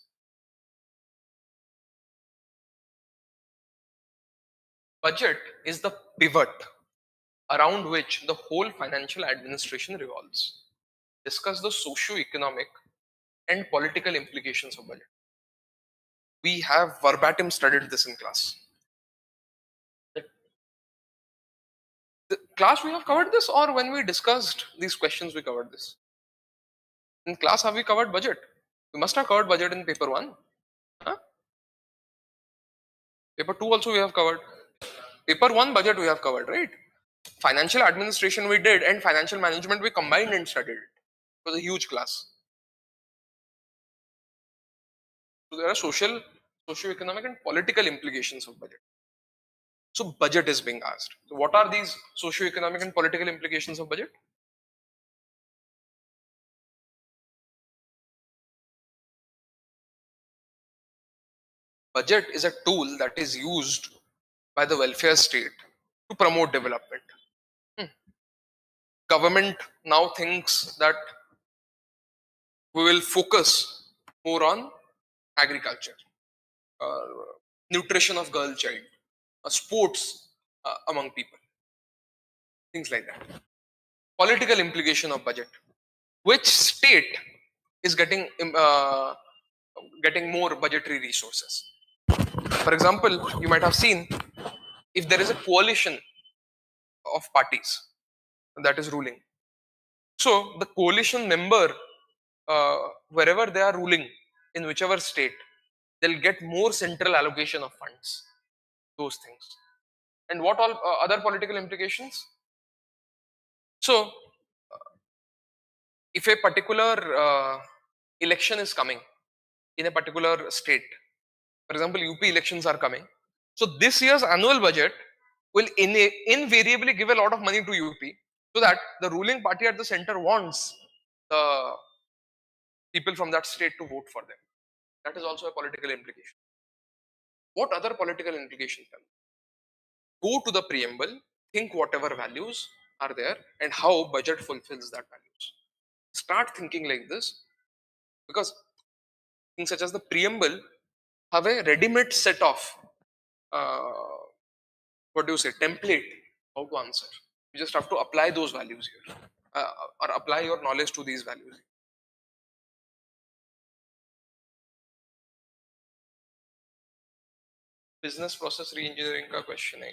budget is the pivot around which the whole financial administration revolves. Discuss the socio-economic and political implications of budget. We have verbatim studied this in class. The class we have covered this, or when we discussed these questions we covered this? In class have we covered budget? We must have covered budget in paper 1. Huh? Paper 2 also we have covered. Paper 1 budget we have covered, right? Financial administration we did, and financial management we combined and studied it. It was a huge class. So there are socio-economic and political implications of budget. So budget is being asked. So what are these socio-economic and political implications of budget? Budget is a tool that is used by the welfare state to promote development. Government now thinks that we will focus more on agriculture, uh, nutrition of girl child, sports among people, things like that. Political implication of budget. Which state is getting more budgetary resources? For example, you might have seen, if there is a coalition of parties that is ruling, so the coalition member, wherever they are ruling, in whichever state, they'll get more central allocation of funds. Those things. And what all other political implications? So, if a particular election is coming in a particular state, for example, UP elections are coming. So this year's annual budget will invariably give a lot of money to UP, so that the ruling party at the center wants the people from that state to vote for them. That is also a political implication. What other political implications can? Go to the preamble, think whatever values are there and how budget fulfills that values. Start thinking like this, because things such as the preamble have a ready-made set of uh, what do you say, template how to answer. You just have to apply those values here, or apply your knowledge to these values. Business process re-engineering का question है.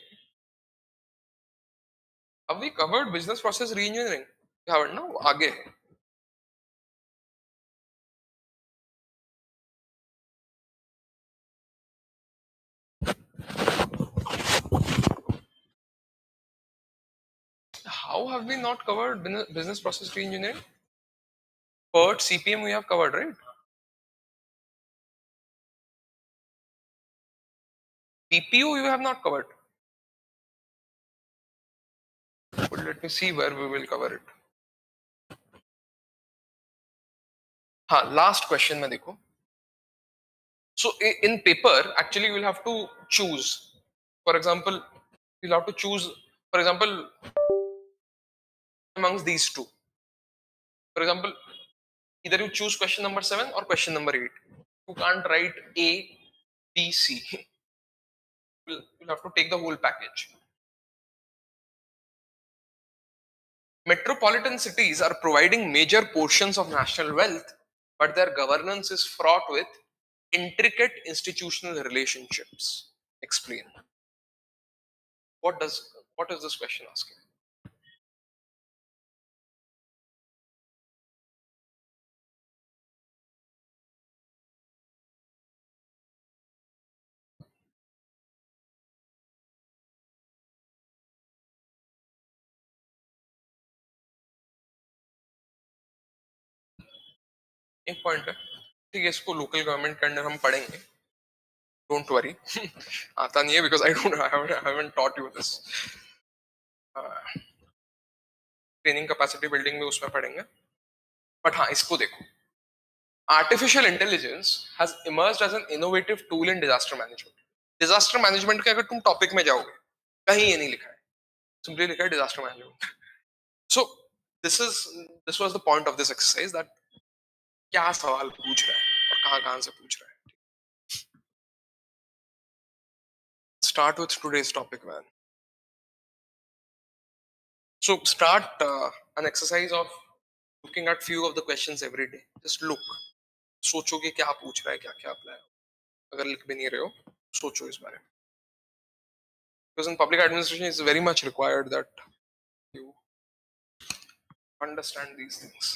Have we covered business process re-engineering? We haven't, no? आगे है. How have we not covered business process re-engineering? PERT, CPM we have covered, right? PPO you have not covered. But let me see where we will cover it. हाँ, last question में देखो. So in paper, actually we'll have to choose. For example, we'll have to choose, for example, amongst these two. For example, either you choose question number 7 or question number 8. You can't write A, B, C. You'll have to take the whole package. Metropolitan cities are providing major portions of national wealth, but their governance is fraught with intricate institutional relationships. Explain. What is this question asking? एक point है, ठीक है, इसको local government के under हम पढ़ेंगे. Don't worry. आता नहीं है because I haven't taught you this. Training capacity building में उसमें पढ़ेंगे. बट हाँ, इसको देखो. Artificial intelligence has emerged as an innovative tool in disaster management. Disaster management के अगर तुम टॉपिक में जाओगे, कहीं ये नहीं लिखा है. सिंपली लिखा है disaster management. So this was the point of this exercise, that क्या सवाल पूछ रहा है और कहाँ कहाँ से पूछ रहा है. Start with today's topic, man. So start an exercise of looking at few of the questions every day. Just look. सोचो कि क्या पूछ रहा है, क्या क्या अप्लाई. अगर लिख भी नहीं रहे हो, सोचो इस बारे में. Because in public administration, it's very much required that you understand these things.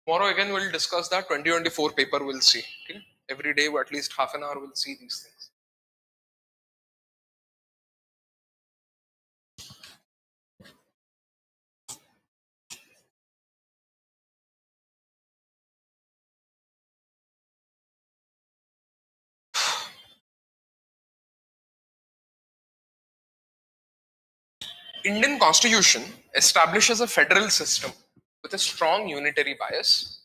Tomorrow again we'll discuss that 2024 paper. We'll see. Okay? Every day, at least half an hour, we'll see these things. Indian Constitution establishes a federal system with a strong unitary bias.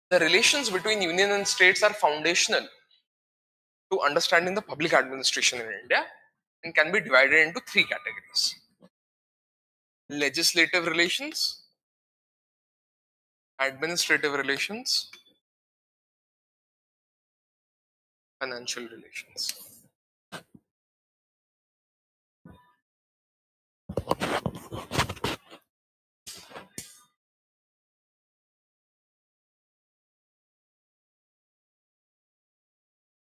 The relations between union and states are foundational to understanding the public administration in India and can be divided into three categories: legislative relations, administrative relations, financial relations.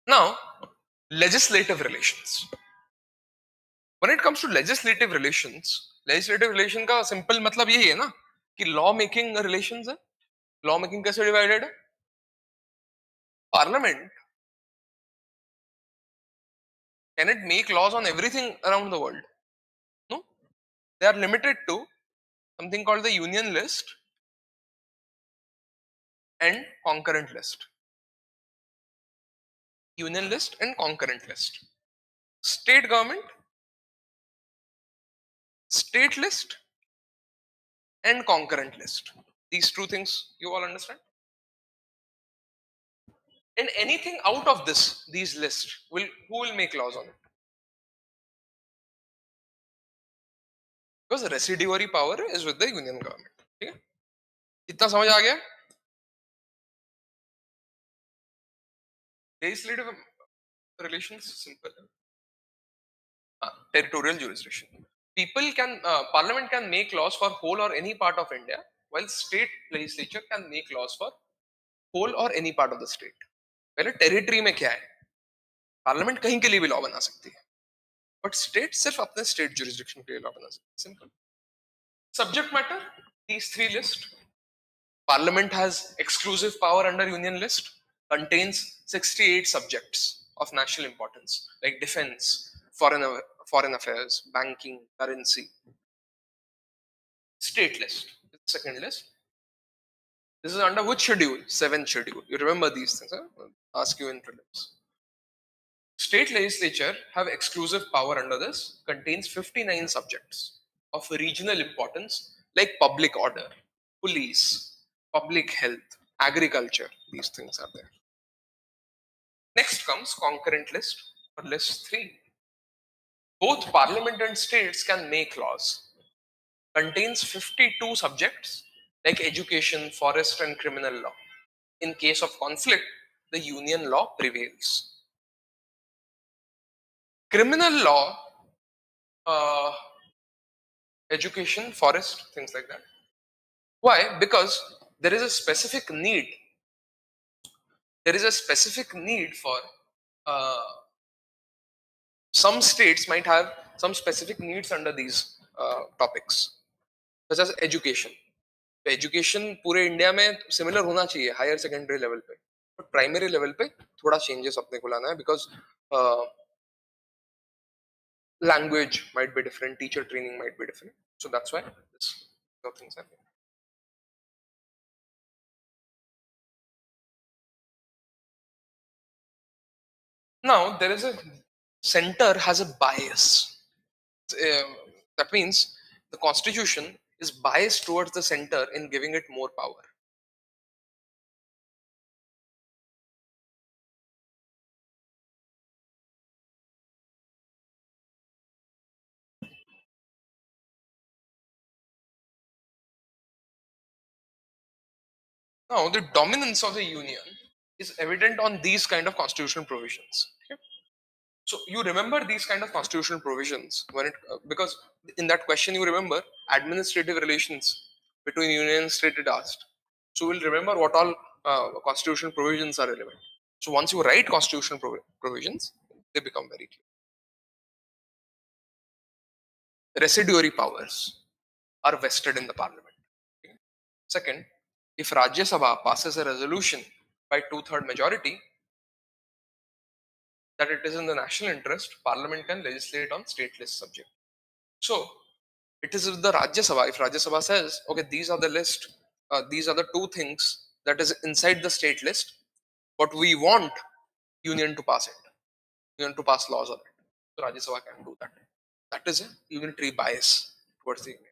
Now, legislative relations. When it comes to legislative relation का simple मतलब यही है ना कि law making relations है. Law making कैसे divided है? Parliament, can it make laws on everything around the world? No. They are limited to something called the union list and concurrent list. Union list and concurrent list. State government, state list and concurrent list. These two things you all understand? And anything out of these lists, who will make laws on it? Because residuary power is with the union government. ठीक है? इतना समझ आ गया? Legislative relations simple. Territorial jurisdiction. Parliament can make laws for whole or any part of India, while state legislature can make laws for whole or any part of the state. पहले territory में क्या है? Parliament कहीं के लिए भी law बना सकती है, बट स्टेट सिर्फ अपने स्टेट जुरिस्डिक्शन के लिए लॉ बना सकती है. Simple. Subject matter, these three lists. Parliament has exclusive power under Union list, contains 68 subjects of national importance like defense, foreign affairs, banking, currency. State list, second list. This is under which schedule? Seventh schedule. You remember these things, huh? I'll ask you in prelims. State legislature have exclusive power under this, contains 59 subjects of regional importance like public order, police, public health, agriculture. These things are there. Next comes concurrent list or list 3. Both parliament and states can make laws. Contains 52 subjects like education, forest and criminal law. In case of conflict, the union law prevails. Criminal law, education, forest, things like that. Why? Because there is a specific need. There is a specific need for some states might have some specific needs under these topics, such as education. तो education पूरे India में similar होना चाहिए higher secondary level पे, but primary level पे थोड़ा changes अपने को लाना है, because language might be different, teacher training might be different, so that's why this things happen. Now there is a center has a bias. Uh, that means the constitution is biased towards the center in giving it more power. Now the dominance of the union is evident on these kind of constitutional provisions. Okay? So you remember these kind of constitutional provisions when it because in that question you remember administrative relations between union and state it asked. So we'll remember what all constitutional provisions are relevant. So once you write constitutional provisions, they become very clear. Residuary powers are vested in the parliament. Okay. Second, if Rajya Sabha passes a resolution by 2/3 majority that it is in the national interest, parliament can legislate on state list subject. So it is with the Rajya Sabha. If Rajya Sabha says, okay, these are the list, these are the two things that is inside the state list, what we want union to pass it, union to pass laws on it. So Rajya Sabha can do that. That is a unitary bias towards the union.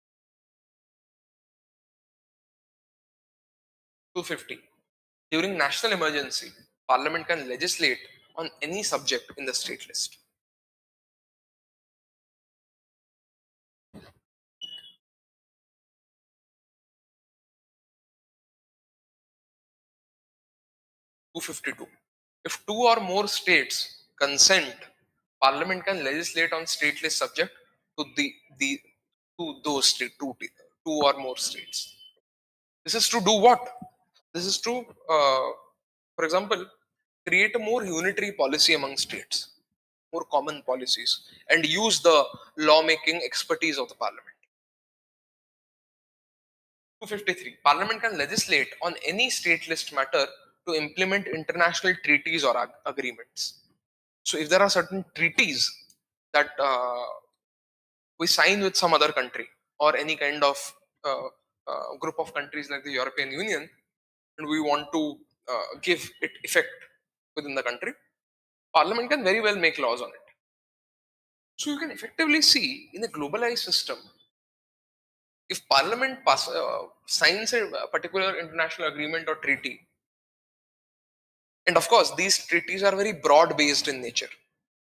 250. During national emergency, Parliament can legislate on any subject in the state list. (252). If two or more states consent, Parliament can legislate on state list subject to the to those two or more states. This is to do what? This is to, for example, create a more unitary policy among states, more common policies, and use the lawmaking expertise of the parliament. 253. Parliament can legislate on any state list matter to implement international treaties or agreements. So, if there are certain treaties that we sign with some other country or any kind of group of countries like the European Union, and we want to give it effect within the country, Parliament can very well make laws on it. So you can effectively see in a globalized system, if Parliament signs a particular international agreement or treaty, And of course, these treaties are very broad based in nature.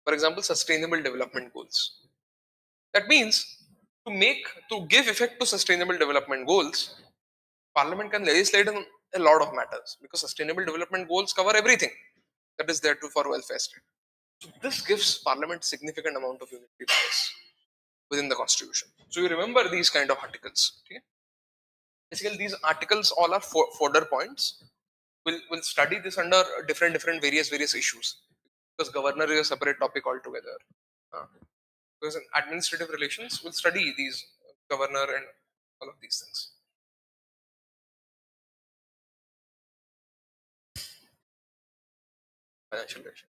For example, sustainable development goals. That means to give effect to sustainable development goals, Parliament can legislate on a lot of matters because sustainable development goals cover everything that is there to for welfare state. So this gives Parliament significant amount of unitary powers within the Constitution. So you remember these kind of articles. Okay? Basically, these articles all are fodder points. We'll study this under different various issues because governor is a separate topic altogether. Uh, because in administrative relations, we'll study these governor and all of these things. Financial relations.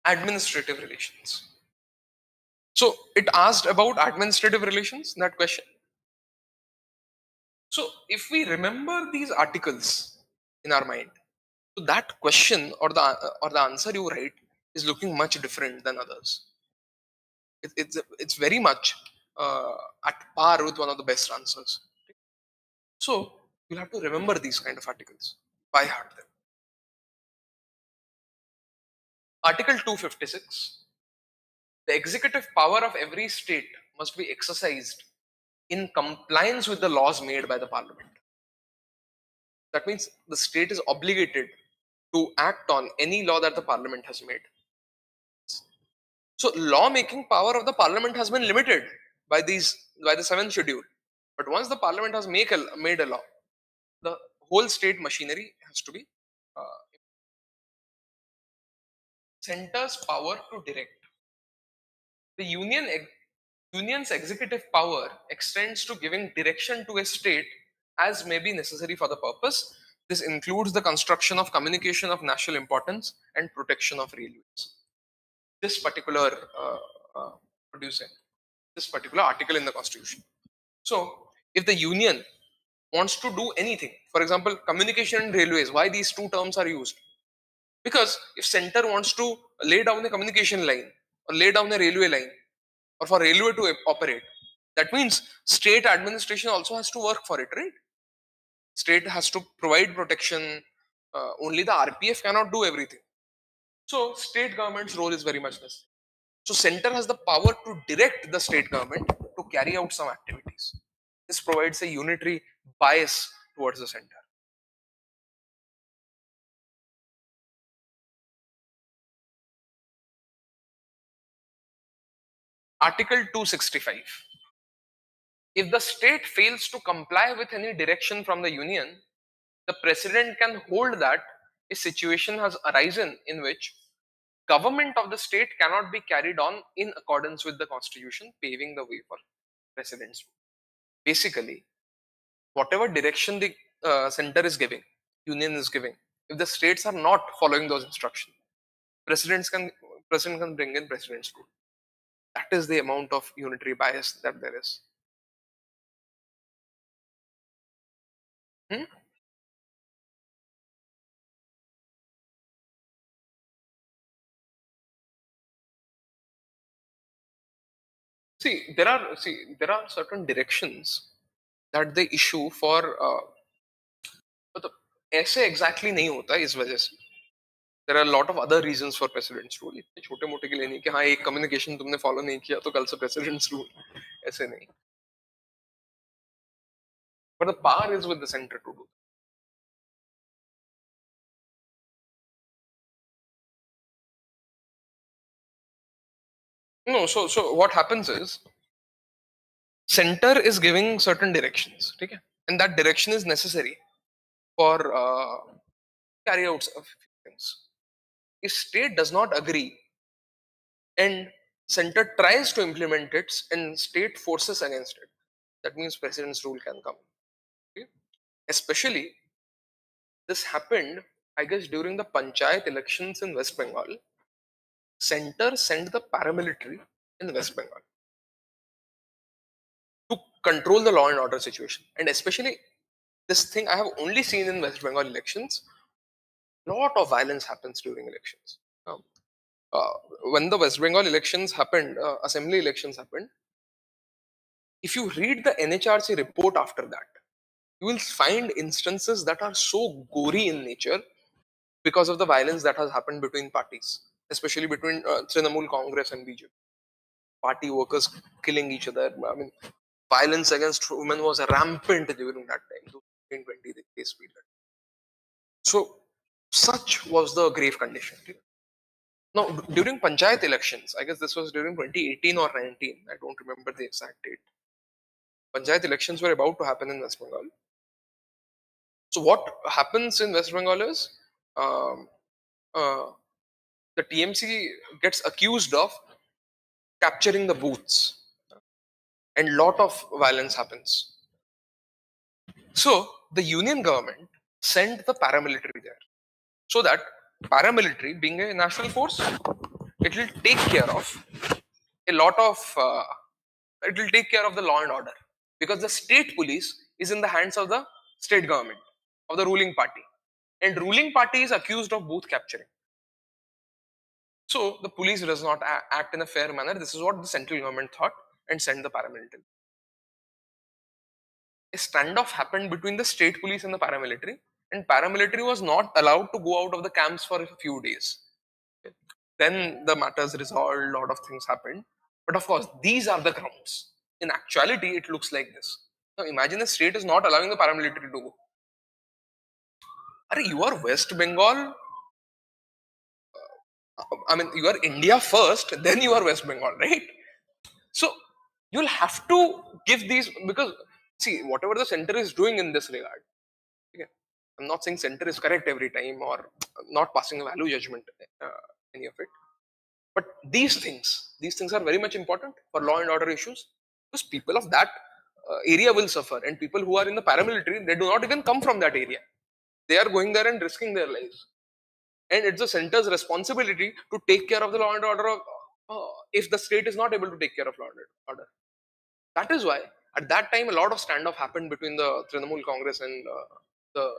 Administrative relations. So it asked about administrative relations, that question. So if we remember these articles in our mind, so that question or the answer you write is looking much different than others. It's very much at par with one of the best answers. So you'll have to remember these kind of articles by heart. Them. Article 256: the executive power of every state must be exercised in compliance with the laws made by the parliament. That means the state is obligated to act on any law that the parliament has made. So law-making power of the parliament has been limited by the seventh schedule. But once the parliament has made a law, the whole state machinery has to be uh, centers power to direct. The union's executive power extends to giving direction to a state as may be necessary for the purpose. This includes the construction of communication of national importance and protection of railways. This particular uh, producing this particular article in the constitution. So, if the union wants to do anything, for example, communication and railways, why these two terms are used? Because if center wants to lay down a communication line or lay down a railway line or for railway to operate, that means state administration also has to work for it, right? State has to provide protection. Only the RPF cannot do everything. So state government's role is very much this. So center has the power to direct the state government to carry out some activities. This provides a unitary bias towards the center. Article 265. If the state fails to comply with any direction from the union, the president can hold that a situation has arisen in which government of the state cannot be carried on in accordance with the constitution, paving the way for president's rule. Basically, whatever direction the center is giving, union is giving, if the states are not following those instructions, presidents can president can bring in president's rule. That is the amount of unitary bias that there is. Hmm? There are certain directions that they issue for मतलब ऐसे exactly नहीं होता है इस वजह से there are lot of other reasons for president's rule इतने छोटे मोटे के लिए नहीं कि हाँ एक कम्युनिकेशन तुमने फॉलो नहीं किया तो कल से प्रेसिडेंट्स रूल ऐसे नहीं but the power is with the centre to do no so what happens is center is giving certain directions ठीक है and that direction is necessary for carry out of things if state does not agree and center tries to implement it and state forces against it that means president's rule can come okay? Especially this happened I guess during the panchayat elections in West Bengal. Center sent the paramilitary in West Bengal to control the law and order situation and especially this thing I have only seen in West Bengal elections. Lot of violence happens during elections. Uh, when the West Bengal elections happened, assembly elections happened, if you read the NHRC report after that, you will find instances that are so gory in nature because of the violence that has happened between parties, especially between Trinamool Congress and BJP. Party workers killing each other. I mean, violence against women was rampant during that time, 2020 days period. So, such was the grave condition. Now, during Panchayat elections, I guess this was during 2018 or 19, I don't remember the exact date. Panchayat elections were about to happen in West Bengal. So, what happens in West Bengal is um, uh, the TMC gets accused of capturing the booths, and lot of violence happens. So, the union government sent the paramilitary there so that paramilitary, being a national force, it will take care of a lot of it will take care of the law and order, because the state police is in the hands of the state government, of the ruling party, and ruling party is accused of booth capturing. So the police does not act in a fair manner. This is what the central government thought and sent the paramilitary. A standoff happened between the state police and the paramilitary, and paramilitary was not allowed to go out of the camps for a few days. Then the matters resolved, a lot of things happened. But of course, these are the grounds. In actuality, it looks like this. Now imagine the state is not allowing the paramilitary to go. Are you are West Bengal? I mean, you are India first, then you are West Bengal, right? So you'll have to give these, because see, whatever the center is doing in this regard, okay, I'm not saying center is correct every time or not passing a value judgment, any of it. But these things are very much important for law and order issues, because people of that area will suffer, and people who are in the paramilitary, they do not even come from that area. They are going there and risking their lives, and it's the center's responsibility to take care of the law and order of, if the state is not able to take care of law and order. That is why at that time a lot of standoff happened between the Trinamool Congress and the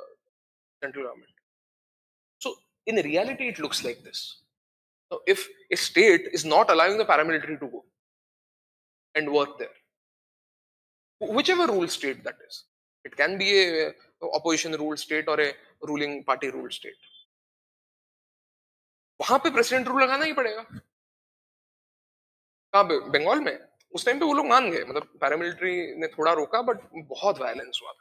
central government. So in reality, it looks like this. So if a state is not allowing the paramilitary to go and work there, whichever rule state that is, it can be a opposition rule state or a ruling party rule state, वहां पे president rule लगाना ही पड़ेगा. कहाँ पे? बंगाल में उस time पे वो लोग मान गए, मतलब पैरामिलिट्री ने थोड़ा रोका, बट बहुत वायलेंस हुआ था.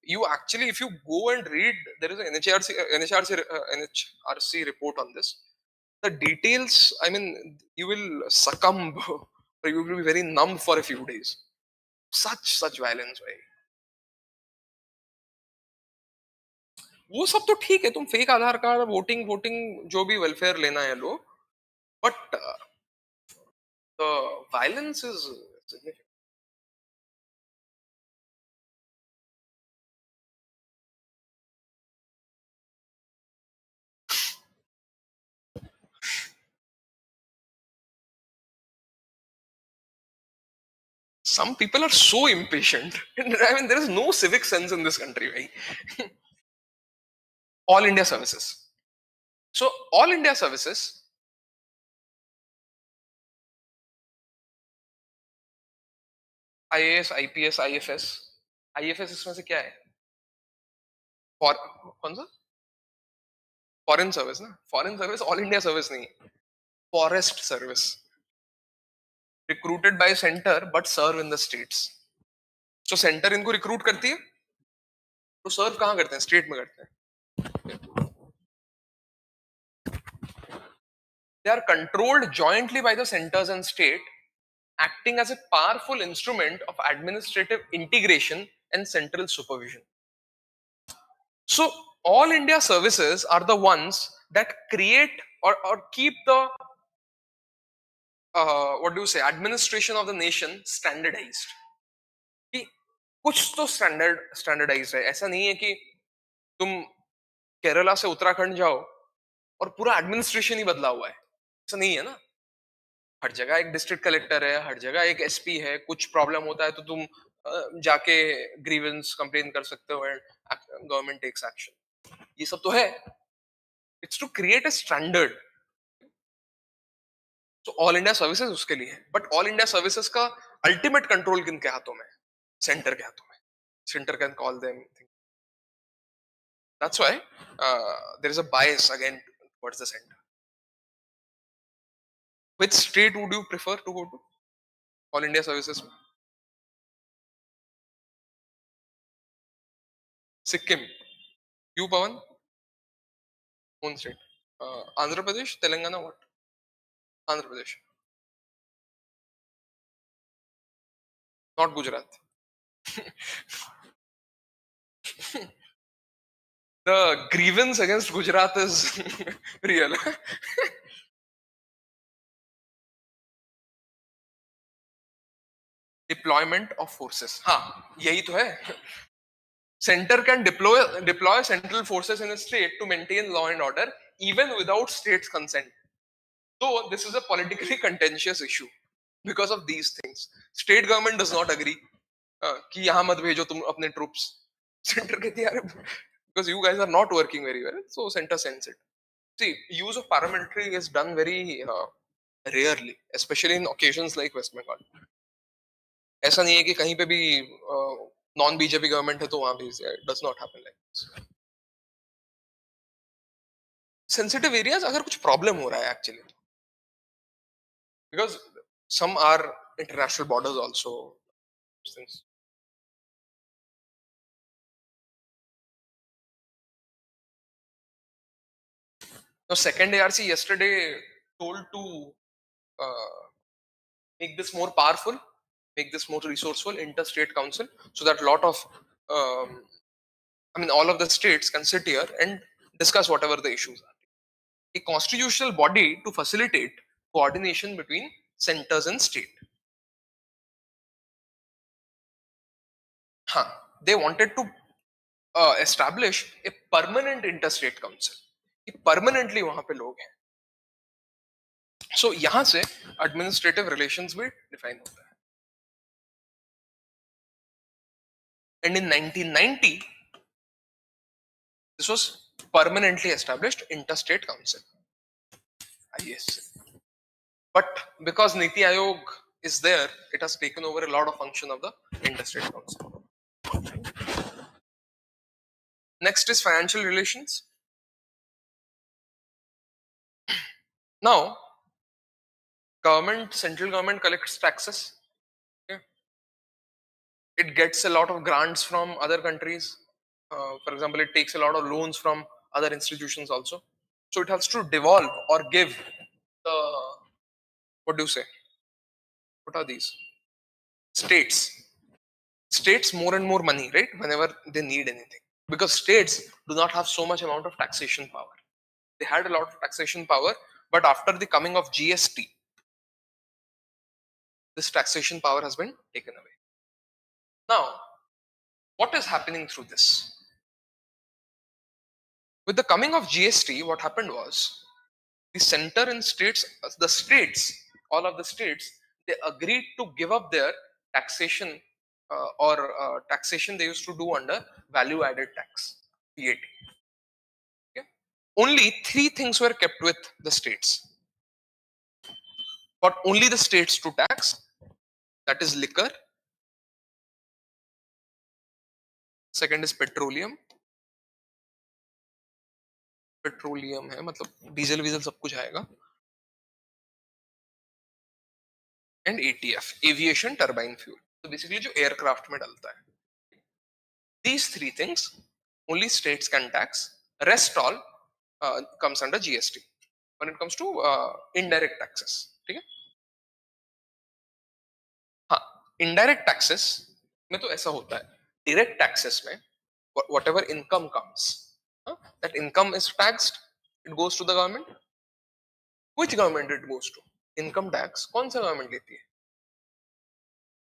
You actually, if you go and read, there is an NHRC report on this. The details, I mean, you will succumb or you will be very numb for a few days. Such violence, भाई. वो सब तो ठीक है, तुम fake Aadhaar card, voting voting जो भी welfare लेना है लो, but the violence is significant. Some people are so impatient. I mean, there is no civic sense in this country, right? All India services. So, all India services, IAS, IPS, IFS. IFS इसमें से क्या है? For कौन सा? Foreign service ना? Foreign service all India service नहीं है. Forest service, recruited by centre but serve in the states. So centre इनको रिक्रूट करती है, तो सर्व कहाँ करते हैं? स्टेट में करते हैं. They are controlled jointly by the centers and state, acting as a powerful instrument of administrative integration and central supervision. So, all India services are the ones that create or keep the what do you say, administration of the nation standardized. कि कुछ तो standardise है. ऐसा नहीं है कि तुम केरला से उत्तराखंड जाओ और पूरा एडमिनिस्ट्रेशन ही बदला हुआ है. ऐसा नहीं है ना. हर जगह एक डिस्ट्रिक्ट कलेक्टर है, हर जगह एक एसपी है. कुछ प्रॉब्लम होता है तो तुम जाके ग्रीवेंस कंप्लेन कर सकते हो एंड गवर्नमेंट टेक्स एक्शन. ये सब तो है. It's to create a standard. तो ऑल इंडिया सर्विसेज उसके लिए है, बट ऑल इंडिया सर्विसेज का अल्टीमेट कंट्रोल किनके हाथों में? सेंटर के हाथों में. Center can call them. That's why there is a bias again towards the center. Which state would you prefer to go to? All India services. Sikkim. You, Pawan? Own state. Andhra Pradesh, Telangana, what? Andhra Pradesh. Not Gujarat. The grievance against Gujarat is real. Deployment of forces. हाँ, यही तो है. Center can deploy central forces in a state to maintain law and order even without state's consent. Though this is a politically contentious issue because of these things. State government does not agree कि यहाँ मत भेजो तुम अपने troops. Center कहती है because you guys are not working very well, so center sends it. See, use of paramilitary is done very rarely, especially in occasions like West Bengal. ऐसा नहीं है कि कहीं पे भी नॉन बीजेपी गवर्नमेंट है तो वहां भी does not happen like this. Sensitive areas अगर कुछ प्रॉब्लम हो रहा है actually, because some are international borders also. Since the second ARC yesterday told to uh, make this more powerful, make this more resourceful, interstate council, so that a lot of all of the states can sit here and discuss whatever the issues are. A constitutional body to facilitate coordination between centers and state. Huh. They wanted to establish a permanent interstate council. Permanently वहां पे लोग हैं. So यहाँ से administrative relations भी define होता है. And in 1990, this was permanently established interstate council. IAS. But because Niti Aayog is there, it has taken over a lot of function of the interstate council. Next is financial relations. Now, central government collects taxes. Okay. It gets a lot of grants from other countries. For example, it takes a lot of loans from other institutions also. So it has to devolve or give the, what do you say? What are these? States more and more money, right? Whenever they need anything. Because states do not have so much amount of taxation power. They had a lot of taxation power, but after the coming of GST, this taxation power has been taken away. Now, what is happening through this? With the coming of GST, what happened was the center and all of the states, they agreed to give up their taxation or taxation they used to do under value added tax, VAT. Okay? Only 3 things were kept with the states. For only the states to tax, that is liquor. Second is petroleum. Petroleum है मतलब diesel वीजल सब कुछ आएगा. And ATF, aviation turbine fuel, तो basically जो aircraft में डलता है. These 3 things only states can tax. Rest all comes under GST when it comes to indirect taxes. ठीक है. हाँ, indirect taxes में तो ऐसा होता है. Direct taxes में whatever income comes, that income is taxed, it goes to the government. Which government it goes to? Income tax कौन सा गवर्नमेंट लेती है?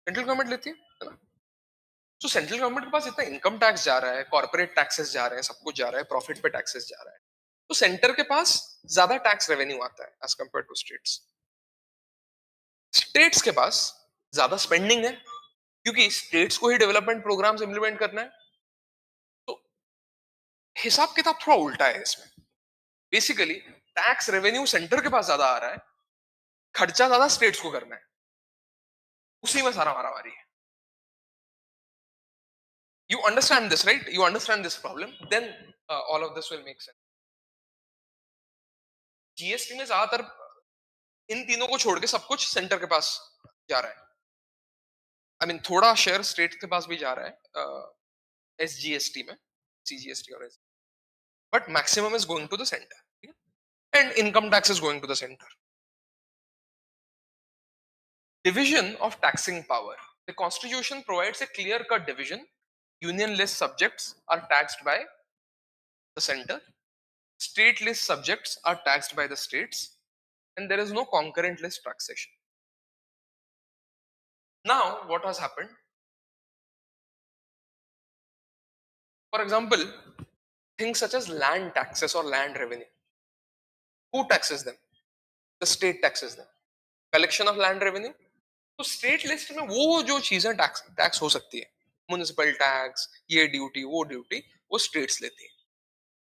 सेंट्रल गवर्नमेंट लेती है ना. तो सेंट्रल गवर्नमेंट के पास इतना इनकम टैक्स जा रहा है, कॉर्पोरेट टैक्सेस जा रहे हैं, सब कुछ जा रहा है, प्रॉफिट पे टैक्सेस जा रहा है, तो सेंटर के पास ज्यादा टैक्स रेवेन्यू आता है as compare to states. States के पास ज्यादा स्पेंडिंग है क्योंकि स्टेट्स को ही डेवलपमेंट प्रोग्राम्स इंप्लीमेंट करना है. तो हिसाब किताब थोड़ा उल्टा है इसमें. बेसिकली टैक्स रेवेन्यू सेंटर के पास ज्यादा आ रहा है, खर्चा ज्यादा स्टेट्स को करना है. उसी में सारा मारामारी है. You understand this, right? You understand this problem, then all of this will make sense. GST में ज्यादातर इन तीनों को छोड़ के सब कुछ सेंटर के पास जा रहा है. आई मीन थोड़ा शेयर स्टेट के पास भी जा रहा है एसजीएसटी में, सीजीएसटी और S, but maximum is going to the centre and income tax is going to the centre. Division of taxing power. The Constitution provides a clear-cut division. Union list subjects are taxed by the center. State list subjects are taxed by the states, and there is no concurrent list taxation. Now, what has happened? For example, things such as land taxes or land revenue. Who taxes them? The state taxes them. Collection of land revenue. तो state list में वो जो चीजें tax हो सकती है, municipal tax, ये duty, वो ड्यूटी, वो स्टेट्स लेती है.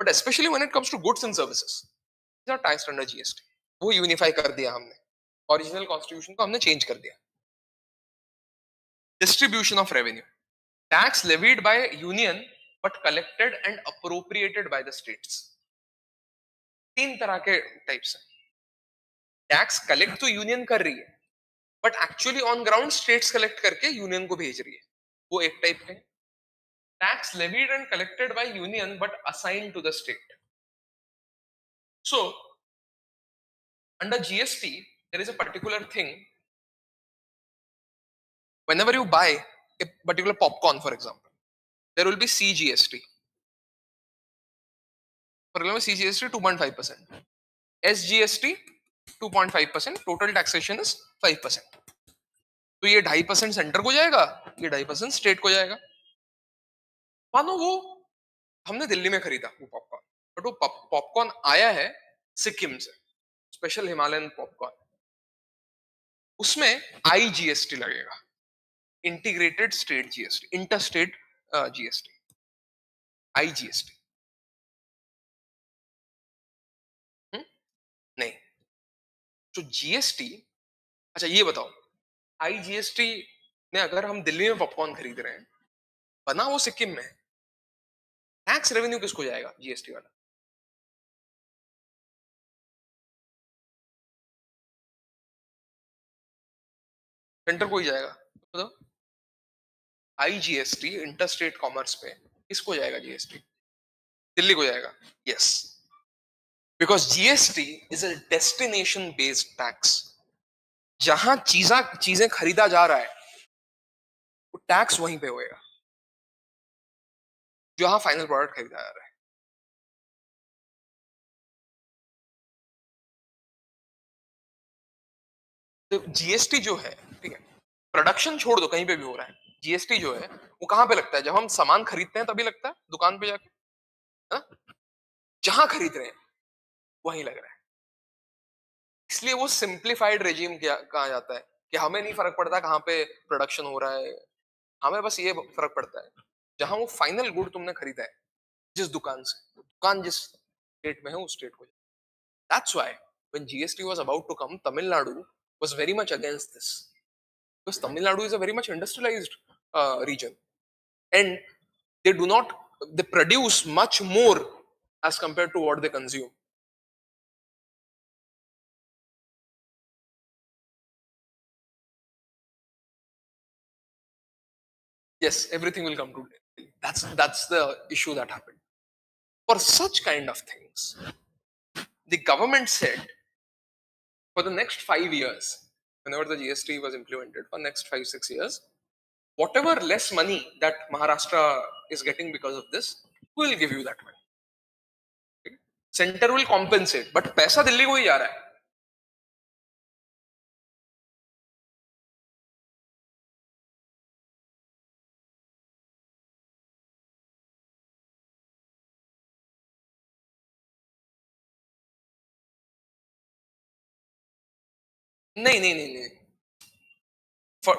But specially when it comes to goods and services, these are taxed under GST. वो यूनिफाई कर दिया हमने, ओरिजिनल कॉन्स्टिट्यूशन को हमने चेंज कर दिया. Distribution of revenue. Tax levied bye union but collected and appropriated by the states. तीन तरह के टाइप्स हैं. टैक्स कलेक्ट तो यूनियन कर रही है, but actually on ground states collect करके यूनियन को भेज रही है, वो एक टाइप है. Tax levied and collected by union but assigned to the state. So under GST there is a particular thing. Whenever you buy a particular popcorn, for example, there will be CGST. For example, CGST 2.5%, SGST 2.5%, total taxation is 5%. तो ये 2.5% centre को जाएगा, ये 2.5% state को जाएगा. मानो वो हमने दिल्ली में खरीदा वो पॉपकॉर्न, बट वो पॉपकॉर्न आया है सिक्किम से, स्पेशल हिमालयन पॉपकॉर्न. उसमें IGST लगेगा, integrated state GST, inter state GST, IGST. नहीं. तो जीएसटी, अच्छा ये बताओ, IGST में अगर हम दिल्ली में पॉपकॉर्न खरीद रहे हैं, बना वो सिक्किम में, टैक्स रेवेन्यू किसको जाएगा? जीएसटी वाला. सेंटर को ही जाएगा. बताओ, IGST इंटर स्टेट कॉमर्स पे किसको जाएगा? जीएसटी दिल्ली को जाएगा. Yes, because GST is a destination based tax. जहां चीजें खरीदा जा रहा है वो टैक्स वहीं पे होएगा जहां फाइनल प्रोडक्ट खरीदा जा रहा है. तो जीएसटी जो है, ठीक है, प्रोडक्शन छोड़ दो, कहीं पे भी हो रहा है, जीएसटी जो है वो कहां पे लगता है? जब हम सामान खरीदते हैं तभी लगता है, दुकान पे जाके. हाँ? जहां खरीद रहे हैं वहीं लग रहा है. इसलिए वो सिंप्लीफाइड रेजिम कहा जाता है कि हमें नहीं फर्क पड़ता कहाँ पे प्रोडक्शन हो रहा है, हमें बस ये फर्क पड़ता है जहां वो फाइनल गुड तुमने खरीदा है, जिस दुकान से, दुकान जिस स्टेट में है उस स्टेट को. That's why when GST was about to come, Tamil Nadu was very much against this, because Tamil Nadu is a very much industrialised region, and they do not, they produce much more as compared to what they consume. Yes, everything will come to Delhi. That's the issue that happened. For such kind of things, the government said for the next 5 years, whenever the GST was implemented, for next 5-6 years, whatever less money that Maharashtra is getting because of this, we will give you that money. Okay? Center will compensate, but पैसा दिल्ली को ही जा रहा है. नहीं नहीं नहीं नहीं.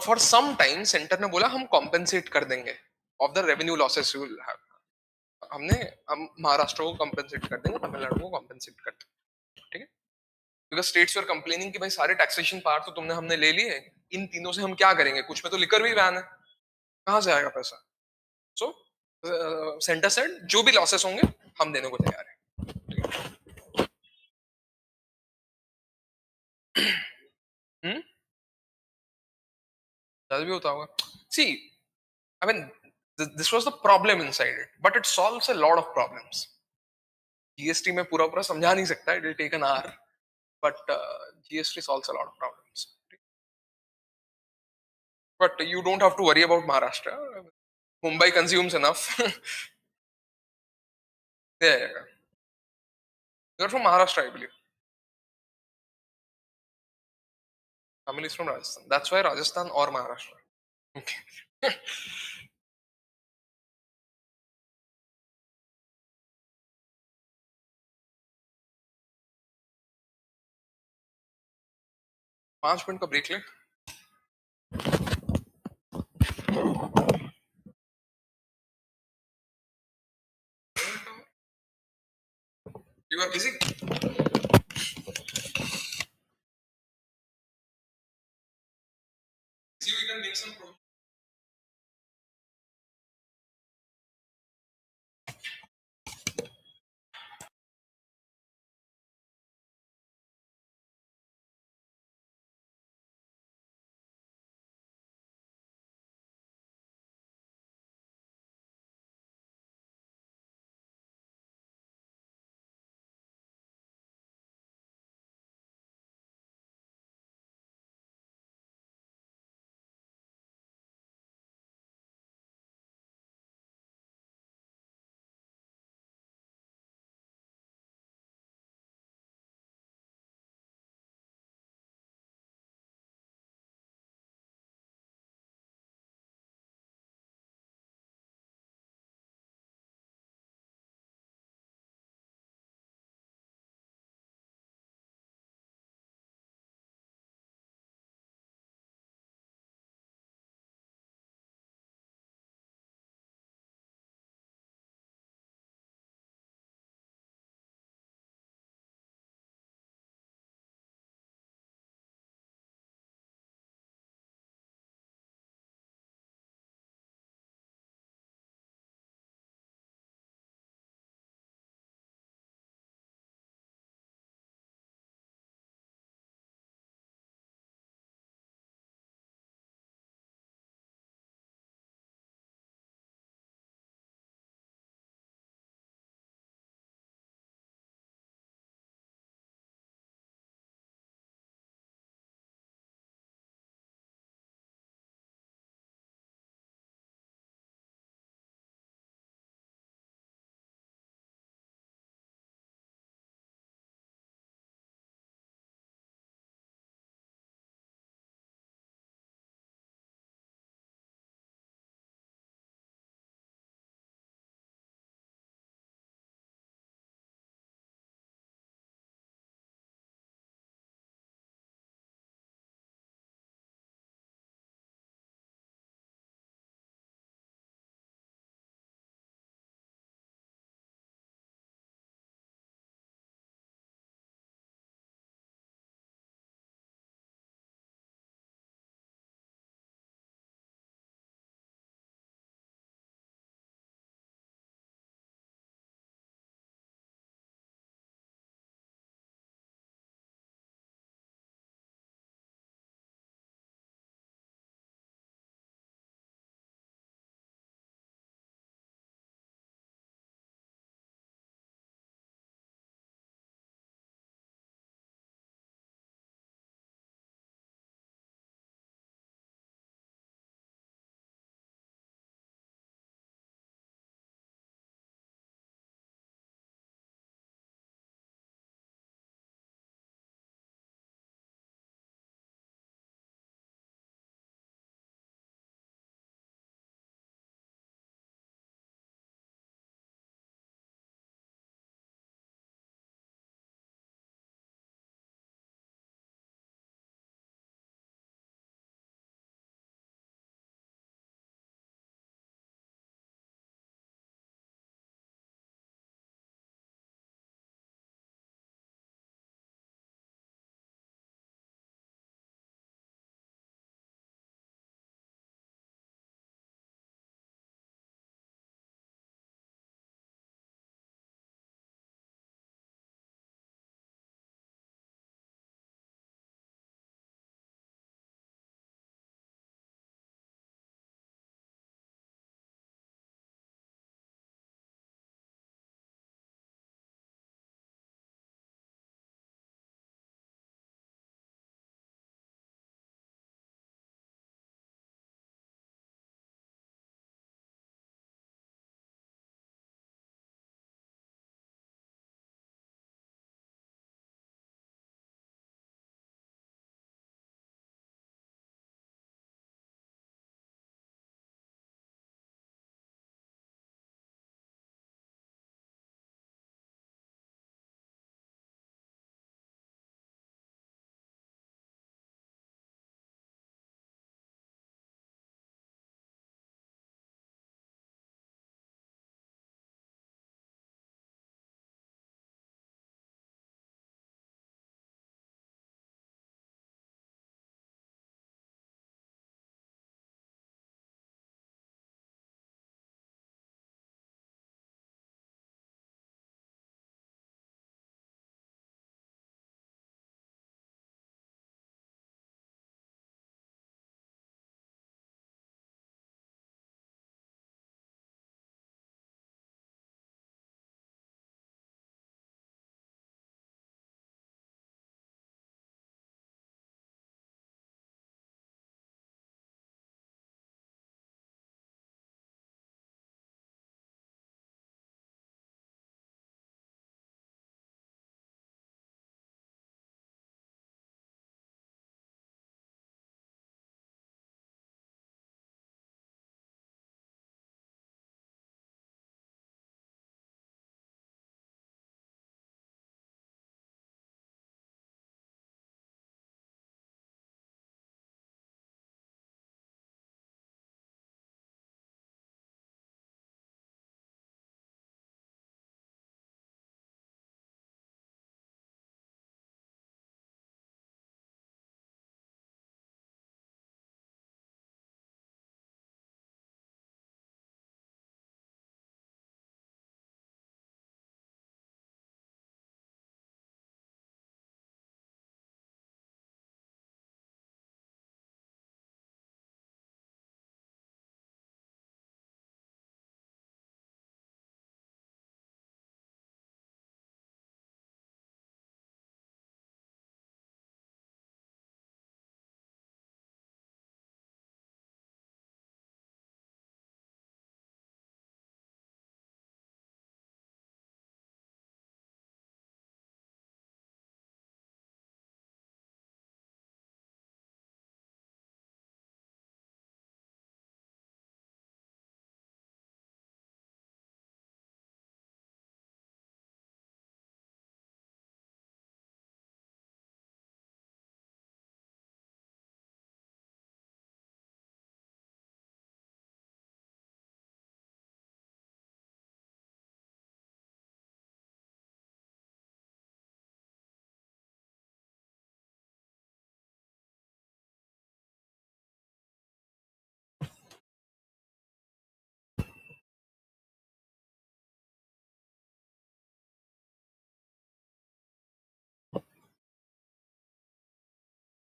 For some time centre ने बोला हम compensate कर देंगे of the revenue losses you will have. हम महाराष्ट्र को compensate कर देंगे, तमिलनाडु को compensate कर देंगे, ठीक है. बिकॉज स्टेट्स वर कंप्लेनिंग कि भाई सारे टैक्सेशन पार्ट तो तुमने हमने ले लिए, इन तीनों से हम क्या करेंगे, कुछ में तो लिकर भी बैन है, कहाँ से आएगा पैसा? सो सेंटर सेड जो भी लॉसेस होंगे हम देने को तैयार है। हम्म, ज्यादा भी होता होगा। See, I mean this was the problem inside it, but it solves a lot of problems. GST में पूरा पूरा समझा नहीं सकता, it will take an hour, but GST solves a lot of problems. But you don't have to worry about Maharashtra. Mumbai consumes enough. Yeah, yeah, yeah. You're from Maharashtra, I believe. Family is from Rajasthan. That's why Rajasthan or Maharashtra. Okay. 5 minute का break ले। You are busy. See, we can make some progress.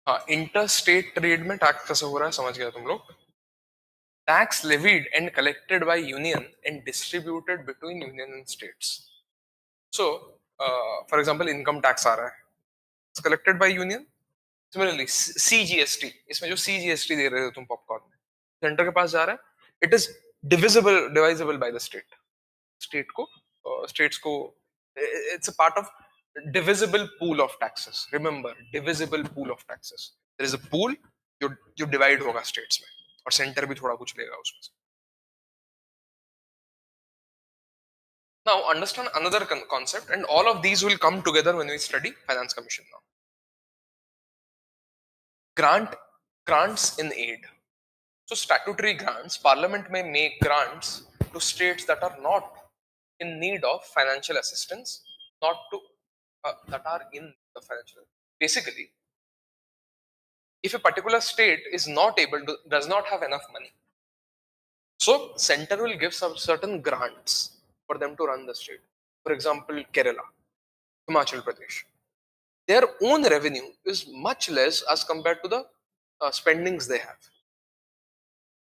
हाँ, inter state trade में tax कैसे हो रहा है समझ गया तुम लोग. Tax levied and collected by union and distributed between union and states. So, for example, income tax आ रहा है, it's collected by union. Similarly, CGST, इसमें जो CGST दे रहे हो तुम पॉपकॉर्न में, सेंटर के पास जा रहा है. It is divisible by the state. State को, states को, it's a part of divisible pool of taxes. Remember, divisible pool of taxes. There is a pool जो divide होगा states में, और center भी थोड़ा कुछ लेगा उसमें से. Now understand another concept, and all of these will come together when we study Finance Commission now. Grants in aid. So statutory grants, Parliament may make grants to states that are not in need of financial assistance, not to that are in the financial. Basically, if a particular state is not able to, does not have enough money, so center will give some certain grants for them to run the state. For example, Kerala, Himachal Pradesh. Their own revenue is much less as compared to the spendings they have.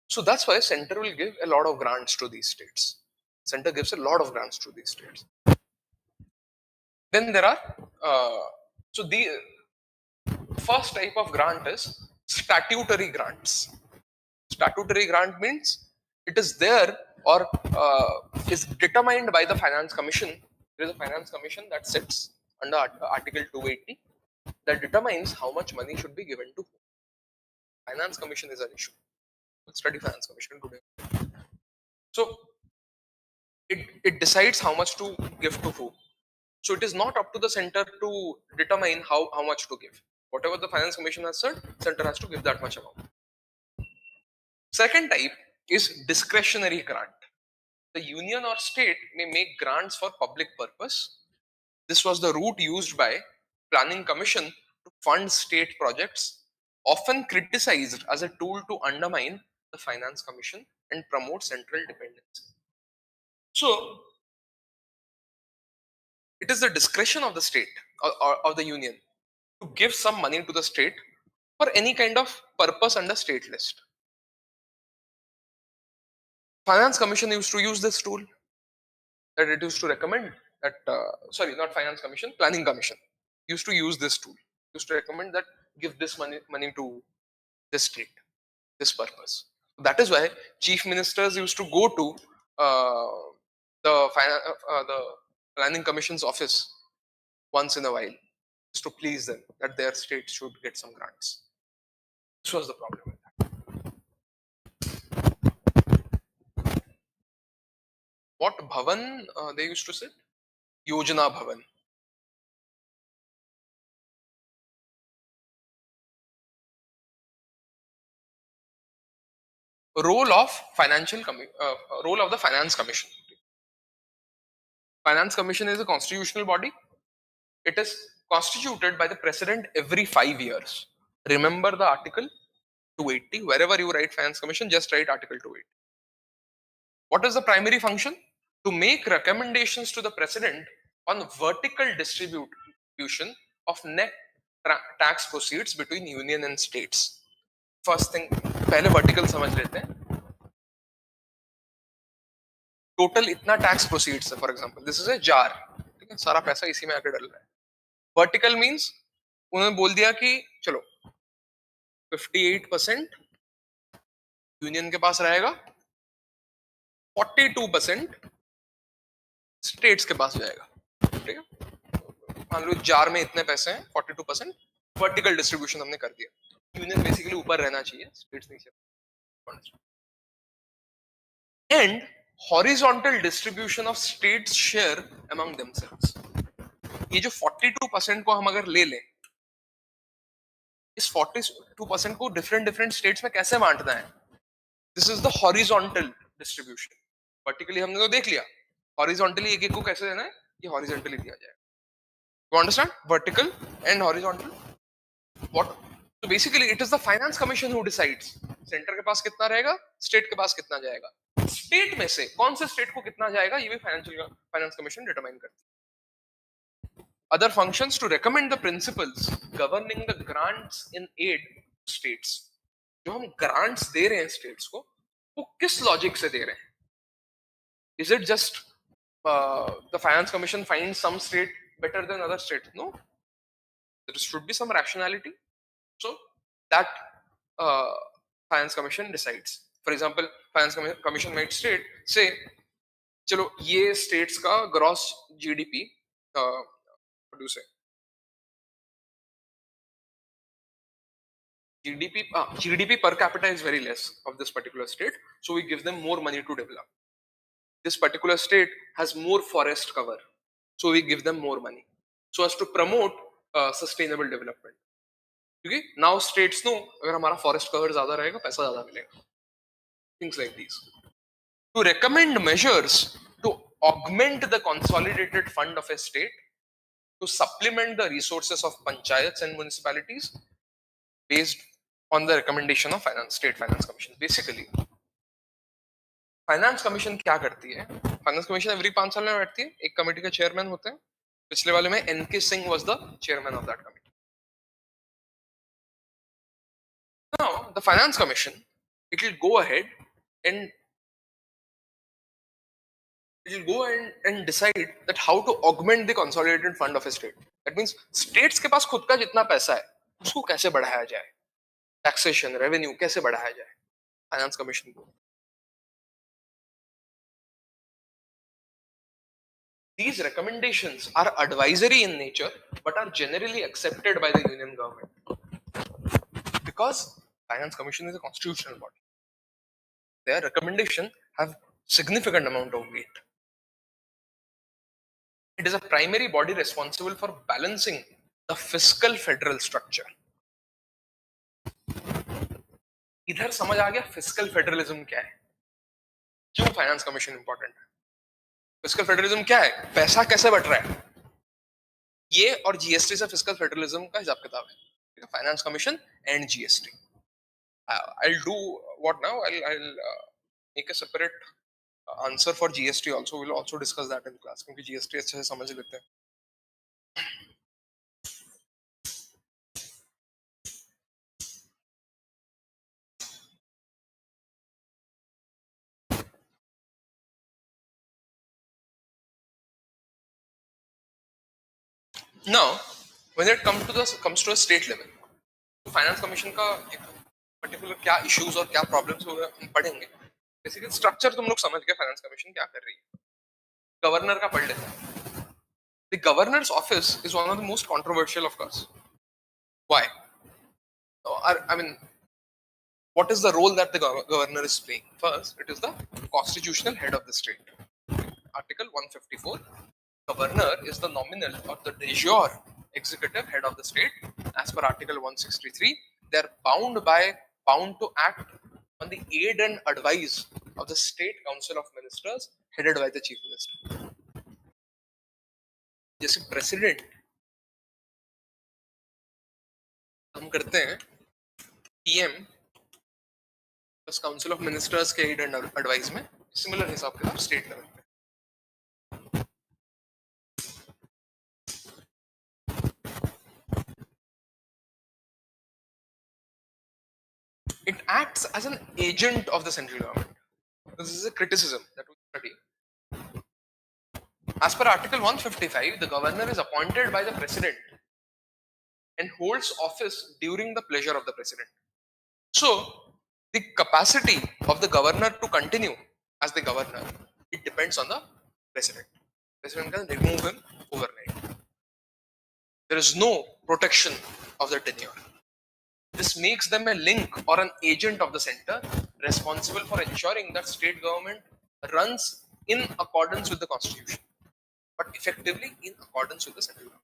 So that's why center will give a lot of grants to these states. Center gives a lot of grants to these states. Then there are so the first type of grant is statutory grants. Statutory grant means it is there or is determined by the Finance Commission. There is a Finance Commission that sits under Article 280 that determines how much money should be given to whom. Finance Commission is an issue. We'll study Finance Commission today. So it decides how much to give to who. So it is not up to the center to determine how much to give. Whatever the Finance Commission has said, center has to give that much amount. Second type is discretionary grant. The union or state may make grants for public purpose. This was the route used by Planning Commission to fund state projects, often criticized as a tool to undermine the Finance Commission and promote central dependency. So, it is the discretion of the state or the union to give some money to the state for any kind of purpose under state list. Finance Commission used to use this tool, that it used to recommend that, sorry, not Finance Commission, Planning Commission used to use this tool, used to recommend that give this money to this state, this purpose. That is why chief ministers used to go to the Planning Commission's office once in a while, just to please them that their state should get some grants. This was the problem. What bhavan they used to say? Yojana Bhavan. Role of role of the Finance Commission. Finance Commission is a constitutional body. It is constituted by the president every 5 years. Remember the article 280. Wherever you write Finance Commission, just write article 280. What is the primary function? To make recommendations to the president on vertical distribution of net tax proceeds between union and states. First thing, पहले vertical समझ लेते हैं. Total इतना tax proceeds है, for example this is a jar, ठीक है, सारा पैसा इसी में आके डल रहा है. वर्टिकल मींस उन्होंने बोल दिया कि चलो 58% यूनियन के पास रहेगा, 42% स्टेट्स के पास जाएगा. ठीक है, मान लो जार में इतने पैसे हैं, 42% वर्टिकल डिस्ट्रीब्यूशन हमने कर दिया. यूनियन बेसिकली ऊपर रहना चाहिए, स्टेट्स नीचे. And horizontal distribution of states share among themselves. ये जो 42% को हम अगर ले लें, इस 42% को डिफरेंट स्टेट्स में कैसे बांटना है? This is the horizontal distribution. Vertically हमने तो देख लिया, हॉरिजॉन्टली एक एक को कैसे देना है, ये हॉरिजॉन्टली दिया जाएगा. You understand vertical and horizontal? What? So basically it is the Finance Commission who decides centre के पास कितना रहेगा, स्टेट के पास कितना जाएगा. स्टेट में से कौन से स्टेट को कितना जाएगा, ये भी फाइनेंस कमीशन डिटरमाइन करती है. other functions to recommend the principles governing the grants in aid to states. जो हम grants दे रहे हैं states को, वो किस logic से दे रहे हैं? Is it just the finance commission finds some state better than other states? No, there should be some rationality. So that uh, finance commission decides. For example, finance commission might say चलो ये states का gross GDP produce है. GDP per capita is very less of this particular state, so we give them more money to develop. This particular state has more forest cover, so we give them more money so as to promote sustainable development. क्योंकि now states know अगर हमारा forest cover ज़्यादा रहेगा पैसा ज़्यादा मिलेगा. Things like these. To recommend measures to augment the consolidated fund of a state, to supplement the resources of panchayats and municipalities based on the recommendation of state finance commission. Basically, finance commission क्या करती है? Finance commission every 5 साल में बैठती है, एक committee के chairman होते हैं. पिछले वाले में NK Singh was the chairman of that committee. Now the finance commission, it will go ahead and decide that how to augment the consolidated fund of a state. That means states के पास खुद का जितना पैसा है उसको कैसे बढ़ाया जाए, टैक्सेशन रेवेन्यू कैसे बढ़ाया जाए. फाइनेंस कमीशन को these recommendations are advisory in nature but are generally accepted by the union government because finance commission is a constitutional body. Their recommendation have significant amount of weight. It is a primary body responsible for balancing the fiscal federal structure. इधर समझ आ गया fiscal federalism क्या है, क्यों finance commission important है. Fiscal federalism क्या है, पैसा कैसे बढ़ रहा है, ये और जीएसटी से फिस्कल फेडरलिज्म का हिसाब किताब है. Finance commission and GST. I'll do what now? I'll make a separate answer for GST also. We'll also discuss that in class क्योंकि GST अच्छे से समझ लेते हैं. Now, when it comes to a state level, तो finance commission का एक particular क्या इश्यूज और क्या प्रॉब्लम्स हम पढ़ेंगे. बेसिकली स्ट्रक्चर तुम लोग समझ गए फाइनेंस कमीशन क्या कर रही है. गवर्नर का पढ़ लेते हैं. The governor's office is one of the most controversial, of course. Why? I mean, what is the role that the governor is playing? First, it is the constitutional head of the state. Article 154. Governor is the nominal or the de jure executive head of the state. As per Article 163, they are bound to act on the aid and advice of the State Council of Ministers headed by the Chief Minister. जैसे president हम करते हैं PM बस council of ministers के add and advice में, similar हिसाब के साथ स्टेट लेवल पे. It acts as an agent of the central government. This is a criticism that we study. As per Article 155, the governor is appointed by the president and holds office during the pleasure of the president. So, the capacity of the governor to continue as the governor, it depends on the president. President can remove him overnight. There is no protection of the tenure. This makes them a link or an agent of the center responsible for ensuring that state government runs in accordance with the constitution, but effectively in accordance with the central government.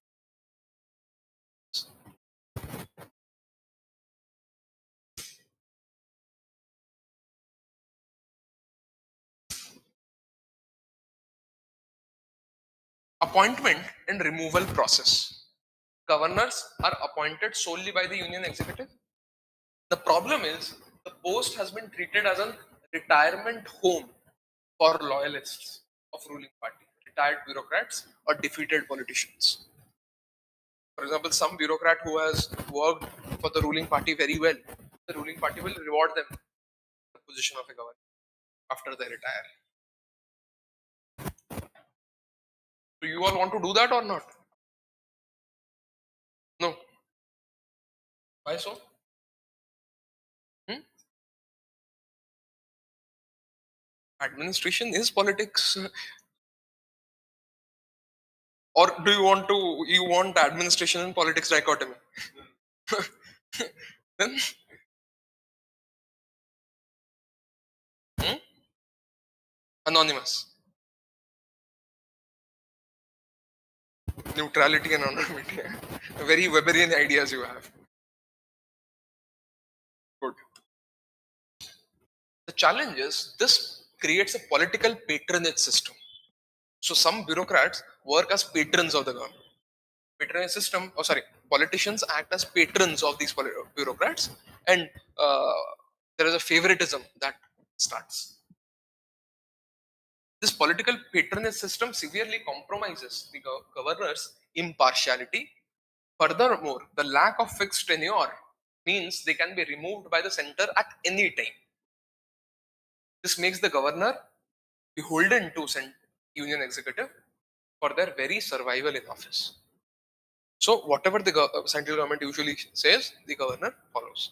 Appointment and removal process. Governors are appointed solely by the union executive. The problem is the post has been treated as a retirement home for loyalists of ruling party, retired bureaucrats or defeated politicians. For example, some bureaucrat who has worked for the ruling party very well, the ruling party will reward them the position of a governor after they retire. Do you all want to do that or not? No. Why so? Hmm? Administration is politics. Or do you want administration and politics dichotomy? Then hmm? Anonymous. Neutrality and anonymity. Very Weberian ideas you have. Good. The challenge is this creates a political patronage system. So some bureaucrats work as patrons of the government. Patronage system, oh sorry, politicians act as patrons of these bureaucrats, and uh, there is a favoritism that starts. This political patronage system severely compromises the governor's impartiality. Furthermore, the lack of fixed tenure means they can be removed by the center at any time. This makes the governor beholden to union executive for their very survival in office. So, whatever the central government usually says, the governor follows.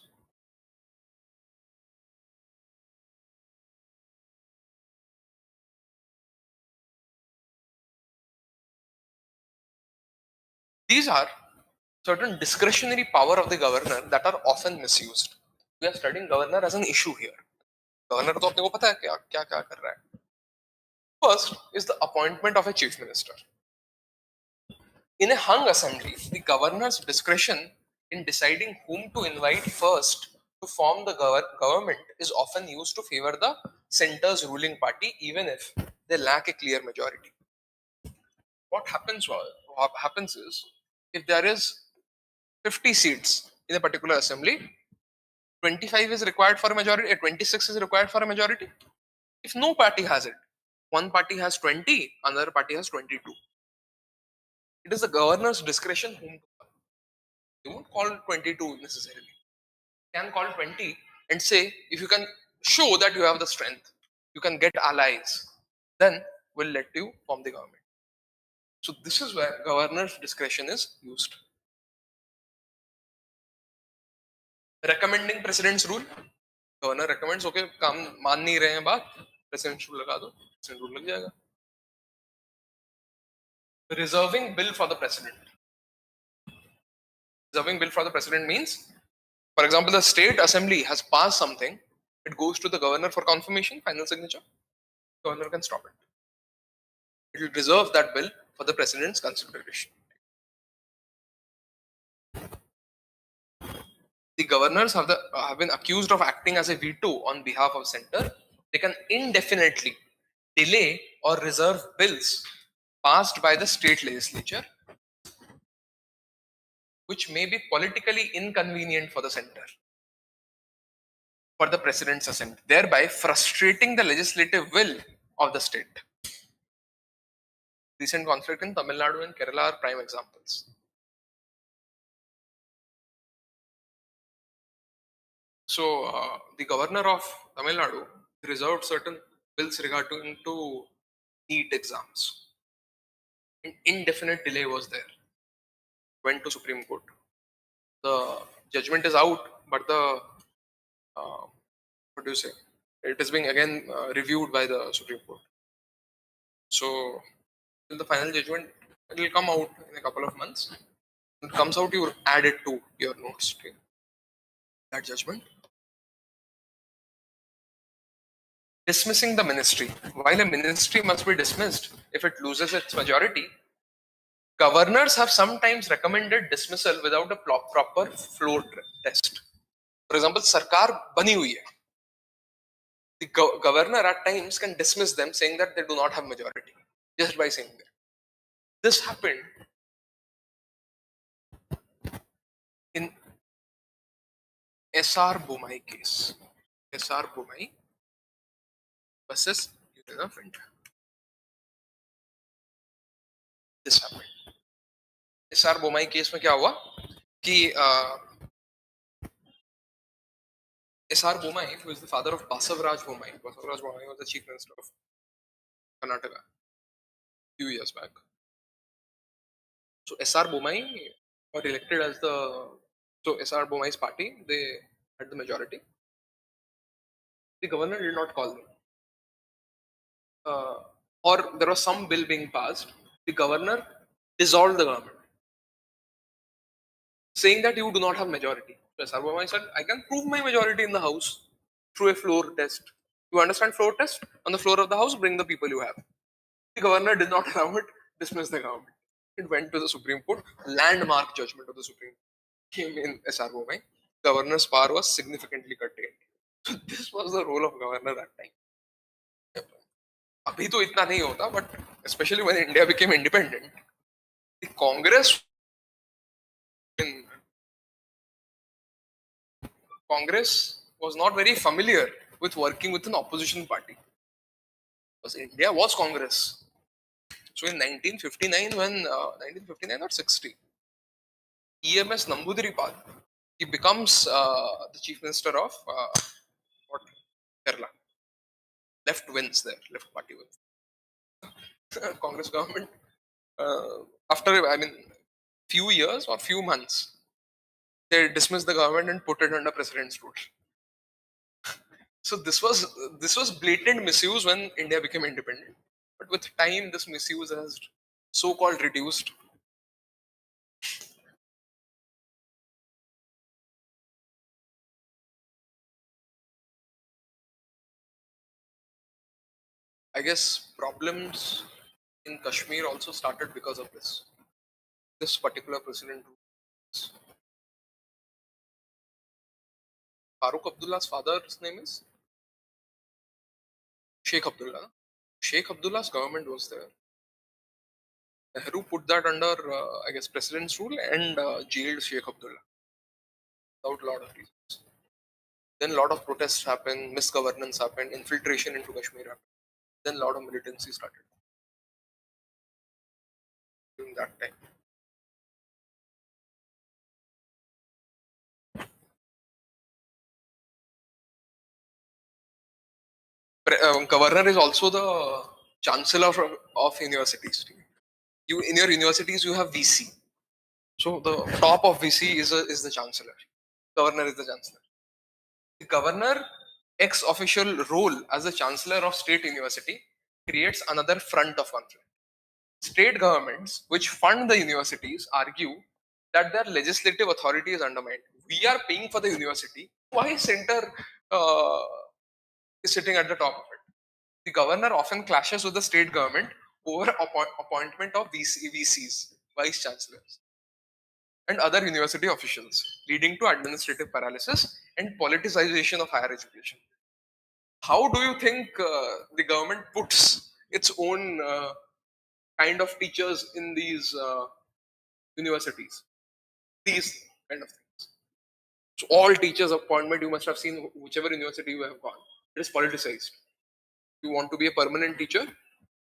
These are certain discretionary power of the governor that are often misused. We are studying governor as an issue here. Governor तो अपने को पता है क्या क्या क्या कर रहा है. First is the appointment of a chief minister. In a hung assembly, the governor's discretion in deciding whom to invite first to form the government is often used to favor the center's ruling party, even if they lack a clear majority. What happens is, if there is 50 seats in a particular assembly, 25 is required for a majority, 26 is required for a majority. If no party has it, one party has 20, another party has 22. It is the governor's discretion whom to call. You won't call 22 necessarily. You can call 20 and say, if you can show that you have the strength, you can get allies, then we'll let you form the government. So this is where governor's discretion is used. Recommending president's rule. Governor recommends, okay, काम मान नहीं रहे हैं बात, president rule लगा दो, president rule लग जाएगा. Reserving bill for the president. Reserving bill for the president means, for example, the state assembly has passed something, it goes to the governor for confirmation, final signature. Governor can stop it. It will reserve that bill for the president's consideration. The governors have been accused of acting as a veto on behalf of center. They can indefinitely delay or reserve bills passed by the state legislature, which may be politically inconvenient for the center, for the president's assent, thereby frustrating the legislative will of the state. Recent conflict in Tamil Nadu and Kerala are prime examples. So, the governor of Tamil Nadu reserved certain bills regarding to NEET exams. An indefinite delay was there. Went to Supreme Court. The judgment is out, but the what do you say? It is being again reviewed by the Supreme Court. So, till the final judgment, it will come out in a couple of months. When it comes out, you add it to your notes. Okay? That judgment. Dismissing the ministry. While a ministry must be dismissed if it loses its majority, governors have sometimes recommended dismissal without a proper floor test. For example, Sarkar bani hui hai. The governor at times can dismiss them saying that they do not have majority just by saying that. This happened in SR Bomai case. SR Bomai versus Union of India. This happened. SR Bommai case में क्या हुआ कि SR Bommai who is the father of Basavaraj Bommai. Basavaraj Bommai was the chief minister of Karnataka few years back. So SR Bommai got elected as the SR Bommai's party, they had the majority. The governor did not call them. Uh, or there was some bill being passed. The governor dissolved the government, saying that you do not have majority. So SR Bommai said, I can prove my majority in the house through a floor test. You understand floor test? On the floor of the house, bring the people you have. The governor did not allow it, dismissed the government. It went to the Supreme Court, landmark judgment of the Supreme Court came in SR Bommai. Governor's power was significantly curtailed. So this was the role of governor at time. अभी तो इतना नहीं होता, but especially when India became independent, the Congress was not very familiar with working with an opposition party because India was Congress. So in 1959, when 1959 or 60, EMS Namboodiripad, he becomes the chief minister of what Kerala. Left wins there, left party wins. Congress government after few years or few months, they dismissed the government and put it under president's rule. So this was blatant misuse when India became independent. But with time, this misuse has so-called reduced. I guess problems in Kashmir also started because of this. This particular president, Farooq Abdullah's father's name is Sheikh Abdullah. Sheikh Abdullah's government was there. Nehru put that under, I guess, president's rule and jailed Sheikh Abdullah without a lot of reasons. Then a lot of protests happened, misgovernance happened, infiltration into Kashmir happened. Then a lot of militancy started during that time. Governor is also the chancellor of universities. You in your universities you have VC. So the top of VC is the chancellor. Governor is the chancellor. The governor ex official role as the chancellor of state university creates another front of conflict. State governments which fund the universities argue that their legislative authority is undermined. We are paying for the university. Why center is sitting at the top of it? The governor often clashes with the state government over appointment of VCs, vice chancellors, and other university officials, leading to administrative paralysis and politicization of higher education. How do you think the government puts its own kind of teachers in these universities? These kind of things. So all teachers' appointment, you must have seen whichever university you have gone, it is politicized. If you want to be a permanent teacher,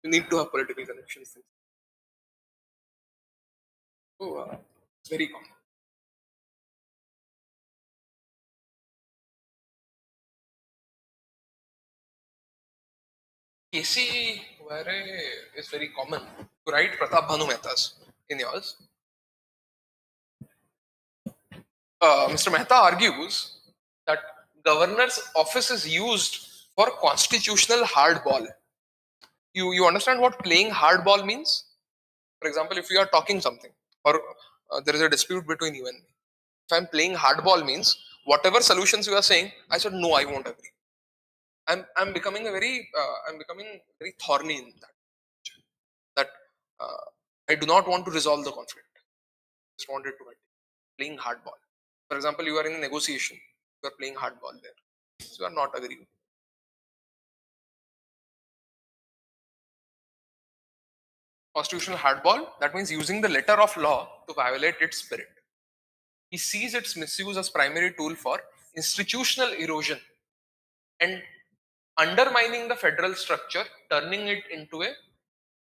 you need to have political connections. So it's very common. KC Vare is very common. To write Pratap Bhanu Mehta's in yours. Mr. Mehta argues that governor's office is used for constitutional hardball. You understand what playing hardball means? For example, if you are talking something or there is a dispute between you and me, if I'm playing hardball means whatever solutions you are saying, I said no, I won't agree. I'm becoming very thorny in that I do not want to resolve the conflict. I just wanted to playing hardball. For example, you are in a negotiation, you are playing hardball there, so you are not agreeing. Constitutional hardball, that means using the letter of law to violate its spirit. He sees its misuse as primary tool for institutional erosion and undermining the federal structure, turning it into a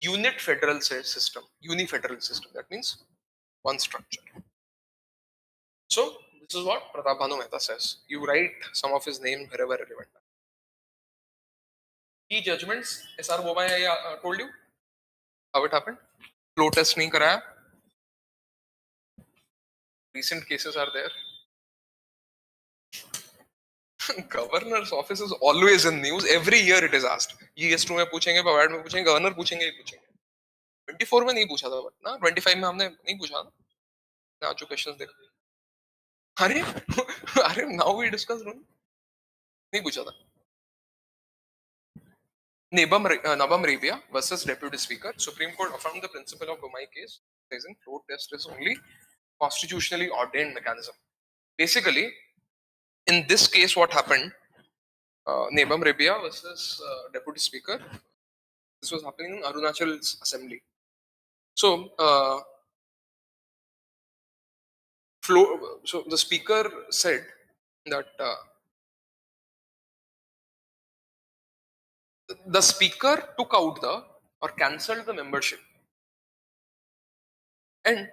unit federal system, unifederal system. That means one structure. So this is what Pratap Bhanu Mehta says. You write some of his name wherever relevant. Key judgments, SR Bobai I told you how it happened. Flow test nahi karaya. Recent cases are there. Governor's office is always in news. Every year it is asked. GS2 में पूछेंगे, पवाड में पूछेंगे, governor पूछेंगे, ही पूछेंगे. 24 में नहीं पूछा था, बट ना 25 में हमने नहीं पूछा ना. मैं आज जो क्वेश्चंस देख. अरे अरे नाउ वी डिस्कस नहीं पूछा था. Nabam Rabia versus Deputy Speaker. Supreme Court affirmed the principle of Gomai case, saying floor test is only constitutionally ordained mechanism. Basically, in this case, what happened? Nebam Rabia versus Deputy Speaker. This was happening in Arunachal's assembly. So, so the speaker said that the speaker took out or cancelled the membership, and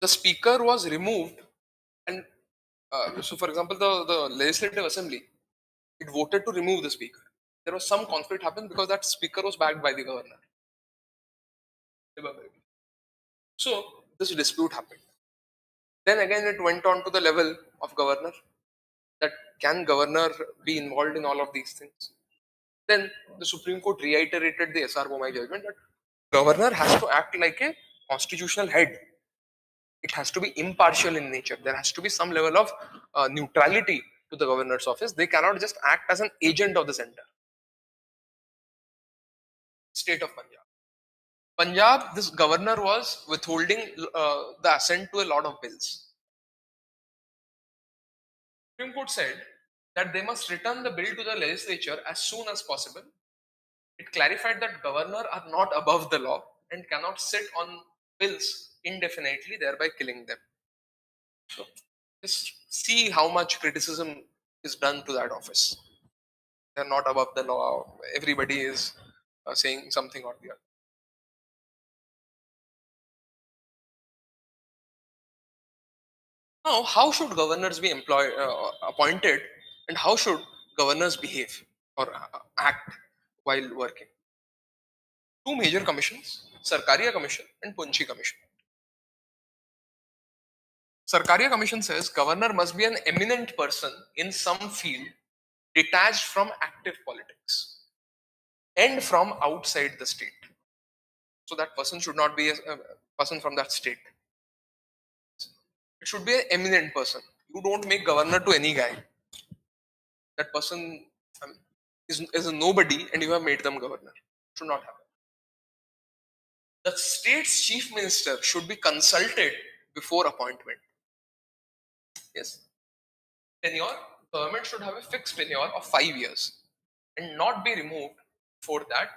the speaker was removed. And so, for example, the legislative assembly, it voted to remove the speaker. There was some conflict happened because that speaker was backed by the governor. So this dispute happened. Then again, it went on to the level of governor. That can governor be involved in all of these things? Then the Supreme Court reiterated the SR Bomai judgment that governor has to act like a constitutional head. It has to be impartial in nature. There has to be some level of neutrality to the governor's office. They cannot just act as an agent of the center. State of Punjab. Punjab, this governor was withholding the assent to a lot of bills. Supreme Court said that they must return the bill to the legislature as soon as possible. It clarified that governors are not above the law and cannot sit on bills indefinitely, thereby killing them. So just see how much criticism is done to that office. They're not above the law. Everybody is saying something or the other. Now, how should governors be appointed, and how should governors behave or act while working? Two major commissions, Sarkaria Commission and Punchi Commission. Sarkaria Commission says governor must be an eminent person in some field detached from active politics and from outside the state. So that person should not be a person from that state. It should be an eminent person. You don't make governor to any guy. That person is a nobody and you have made them governor. Should not happen. The state's chief minister should be consulted before appointment. Yes. Tenure, government should have a fixed tenure of 5 years and not be removed for that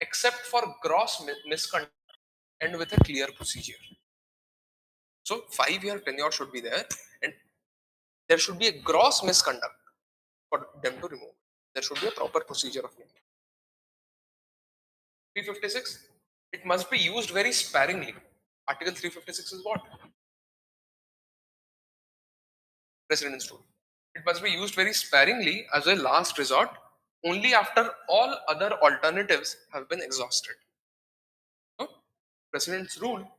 except for gross misconduct and with a clear procedure. So 5-year tenure should be there and there should be a gross misconduct for them to remove. There should be a proper procedure of removal. 356, it must be used very sparingly. Article 356 is what? President's rule. It must be used very sparingly as a last resort, only after all other alternatives have been exhausted. So, President's rule,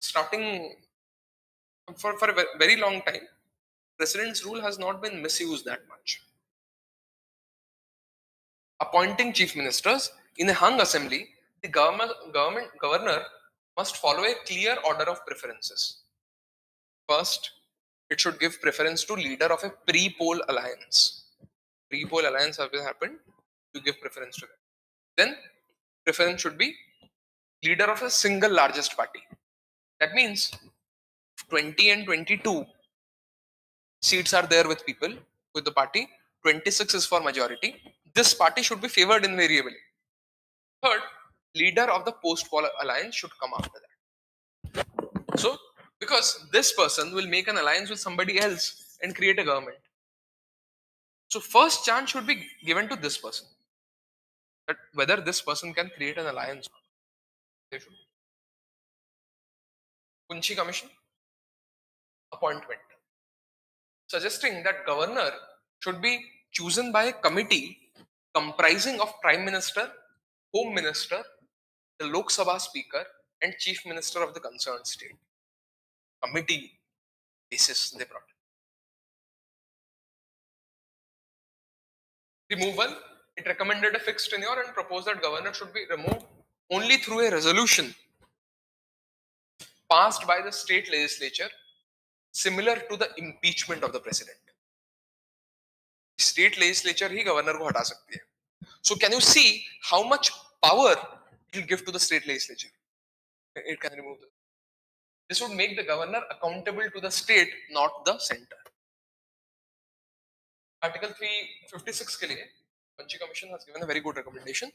starting for a very long time, President's rule has not been misused that much. Appointing chief ministers in a hung assembly, the governor must follow a clear order of preferences. First, it should give preference to leader of a pre-poll alliance. Pre-poll alliance has happened, you give preference to them. Then preference should be leader of a single largest party. That means 20 and 22 seats are there with people, with the party. 26 is for majority. This party should be favored invariably. Third, leader of the post-poll alliance should come after that. So, because this person will make an alliance with somebody else and create a government. So, first chance should be given to this person. That whether this person can create an alliance or not. Kunchi Commission appointment, suggesting that governor should be chosen by a committee comprising of Prime Minister, Home Minister, the Lok Sabha Speaker, and Chief Minister of the concerned state. Committee basis they brought. Removal, it recommended a fixed tenure and proposed that governor should be removed only through a resolution passed by the state legislature, similar to the impeachment of the president. State legislature he governor को हटा सकती है. So can you see how much power it will give to the state legislature? It can remove this. This would make the governor accountable to the state, not the center. Article 356 के लिए Panchi Commission has given a very good recommendation.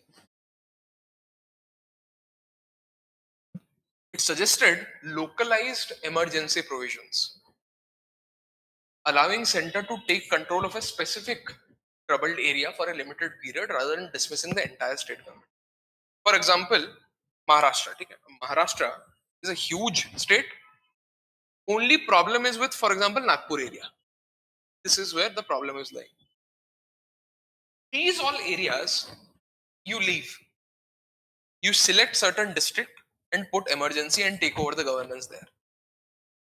It suggested localized emergency provisions, allowing center to take control of a specific troubled area for a limited period rather than dismissing the entire state government. For example, Maharashtra. Maharashtra is a huge state. Only problem is with, for example, Nagpur area. This is where the problem is lying. These all areas you leave. You select certain district and put emergency and take over the governance there.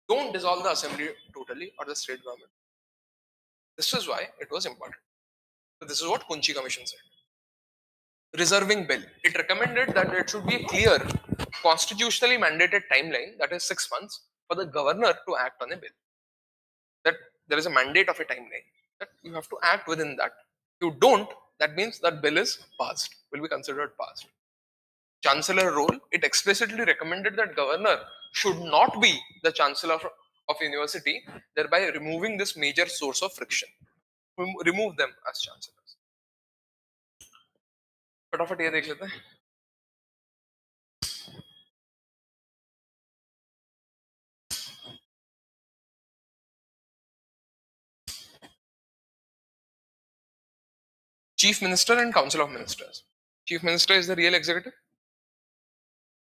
Don't dissolve the assembly totally or the state government. This is why it was important. So this is what Kunchi Commission said. Reserving bill. It recommended that it should be a clear, constitutionally mandated timeline, that is 6 months, for the governor to act on a bill. That there is a mandate of a timeline, that you have to act within that. If you don't, that means that bill is passed, will be considered passed. Chancellor role, it explicitly recommended that governor should not be the chancellor of university, thereby removing this major source of friction. Remove them as chancellors. फटाफट ये देख लेते हैं. Chief Minister and Council of Ministers. Chief Minister is the real executive,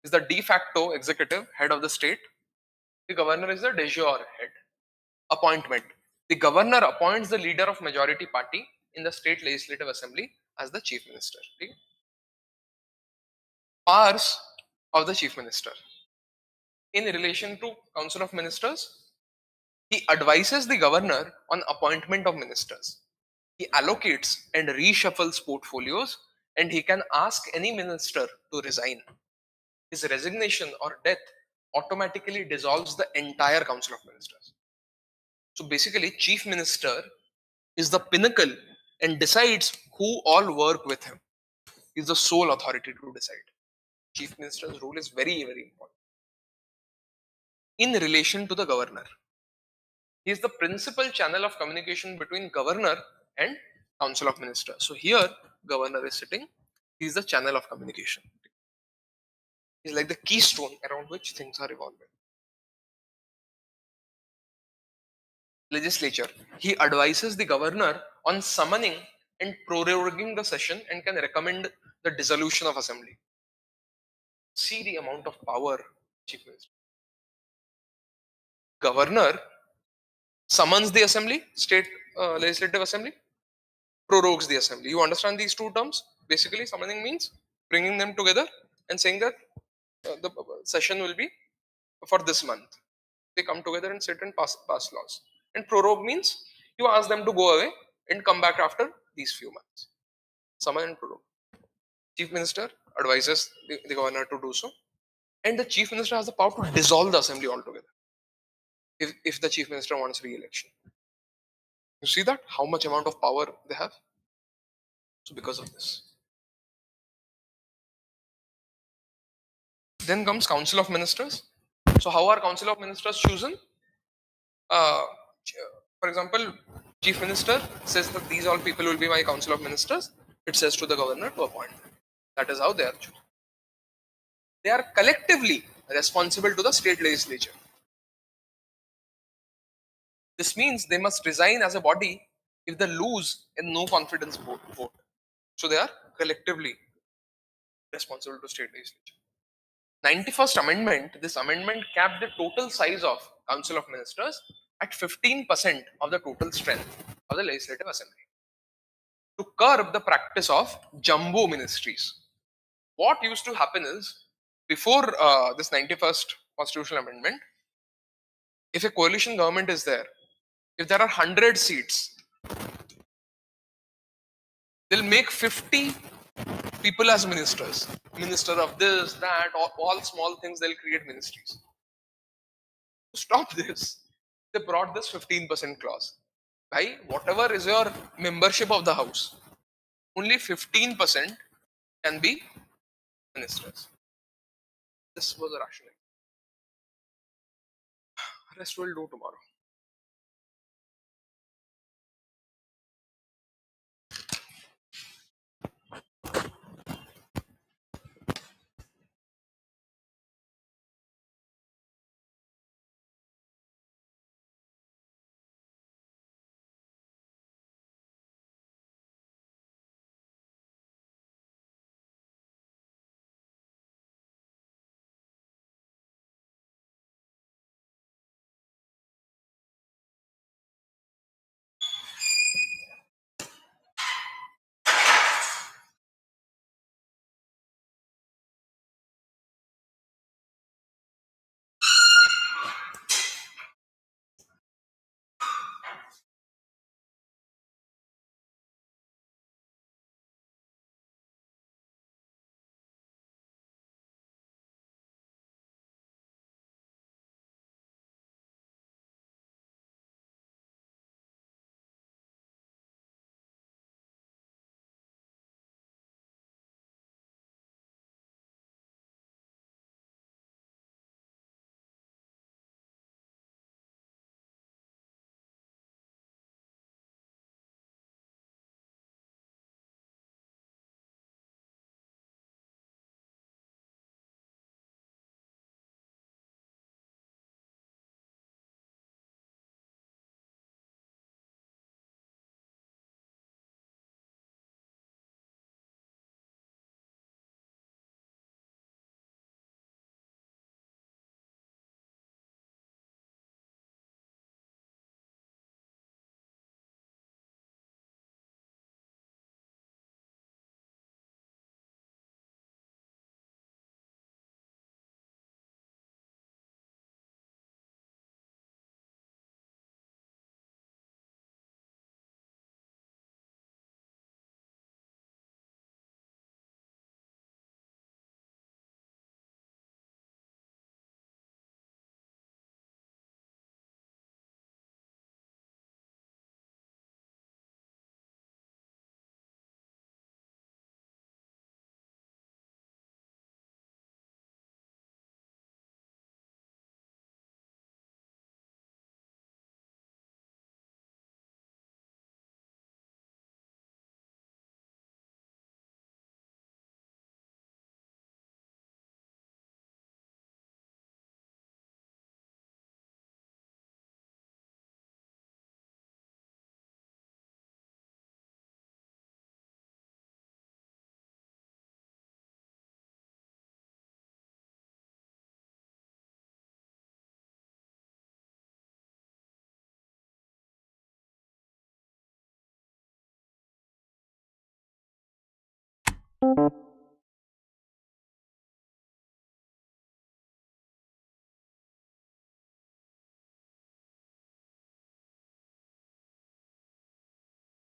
is the de facto executive head of the state. The governor is the de jure head. Appointment. The governor appoints the leader of majority party in the state legislative assembly as the chief minister. Okay? Powers of the chief minister. In relation to Council of Ministers, he advises the governor on appointment of ministers. He allocates and reshuffles portfolios, and he can ask any minister to resign. His resignation or death automatically dissolves the entire Council of Ministers. So basically, chief minister is the pinnacle and decides who all work with him. He is the sole authority to decide. Chief minister's role is very, very important. In relation to the governor, he is the principal channel of communication between governor and Council of Ministers. So here, governor is sitting. He is the channel of communication. He is like the keystone around which things are evolving. Legislature. He advises the governor on summoning and proroguing the session and can recommend the dissolution of assembly. See the amount of power chief minister. Governor summons the assembly, state legislative assembly, prorogues the assembly. You understand these two terms? Basically, summoning means bringing them together and saying that the session will be for this month. They come together and sit and pass laws. And prorogue means you ask them to go away and come back after these few months. Summon and prorogue. Chief Minister advises the governor to do so. And the Chief Minister has the power to dissolve the assembly altogether if the Chief Minister wants re-election. You see that? How much amount of power they have? So because of this. Then comes Council of Ministers. So how are Council of Ministers chosen? For example, Chief Minister says that these all people will be my Council of Ministers. It says to the governor to appoint them. That is how they are chosen. They are collectively responsible to the state legislature. This means they must resign as a body if they lose a no confidence vote. So they are collectively responsible to state legislature. 91st Amendment, this amendment capped the total size of Council of Ministers at 15% of the total strength of the Legislative Assembly to curb the practice of jumbo ministries. What used to happen is, before this 91st Constitutional Amendment, if a coalition government is there, if there are 100 seats, they'll make 50 people as ministers. Minister of this, that, all small things, they'll create ministries. To stop this, they brought this 15% clause. Bhai, whatever is your membership of the house, only 15% can be ministers. This was a rationale. Rest we'll do tomorrow.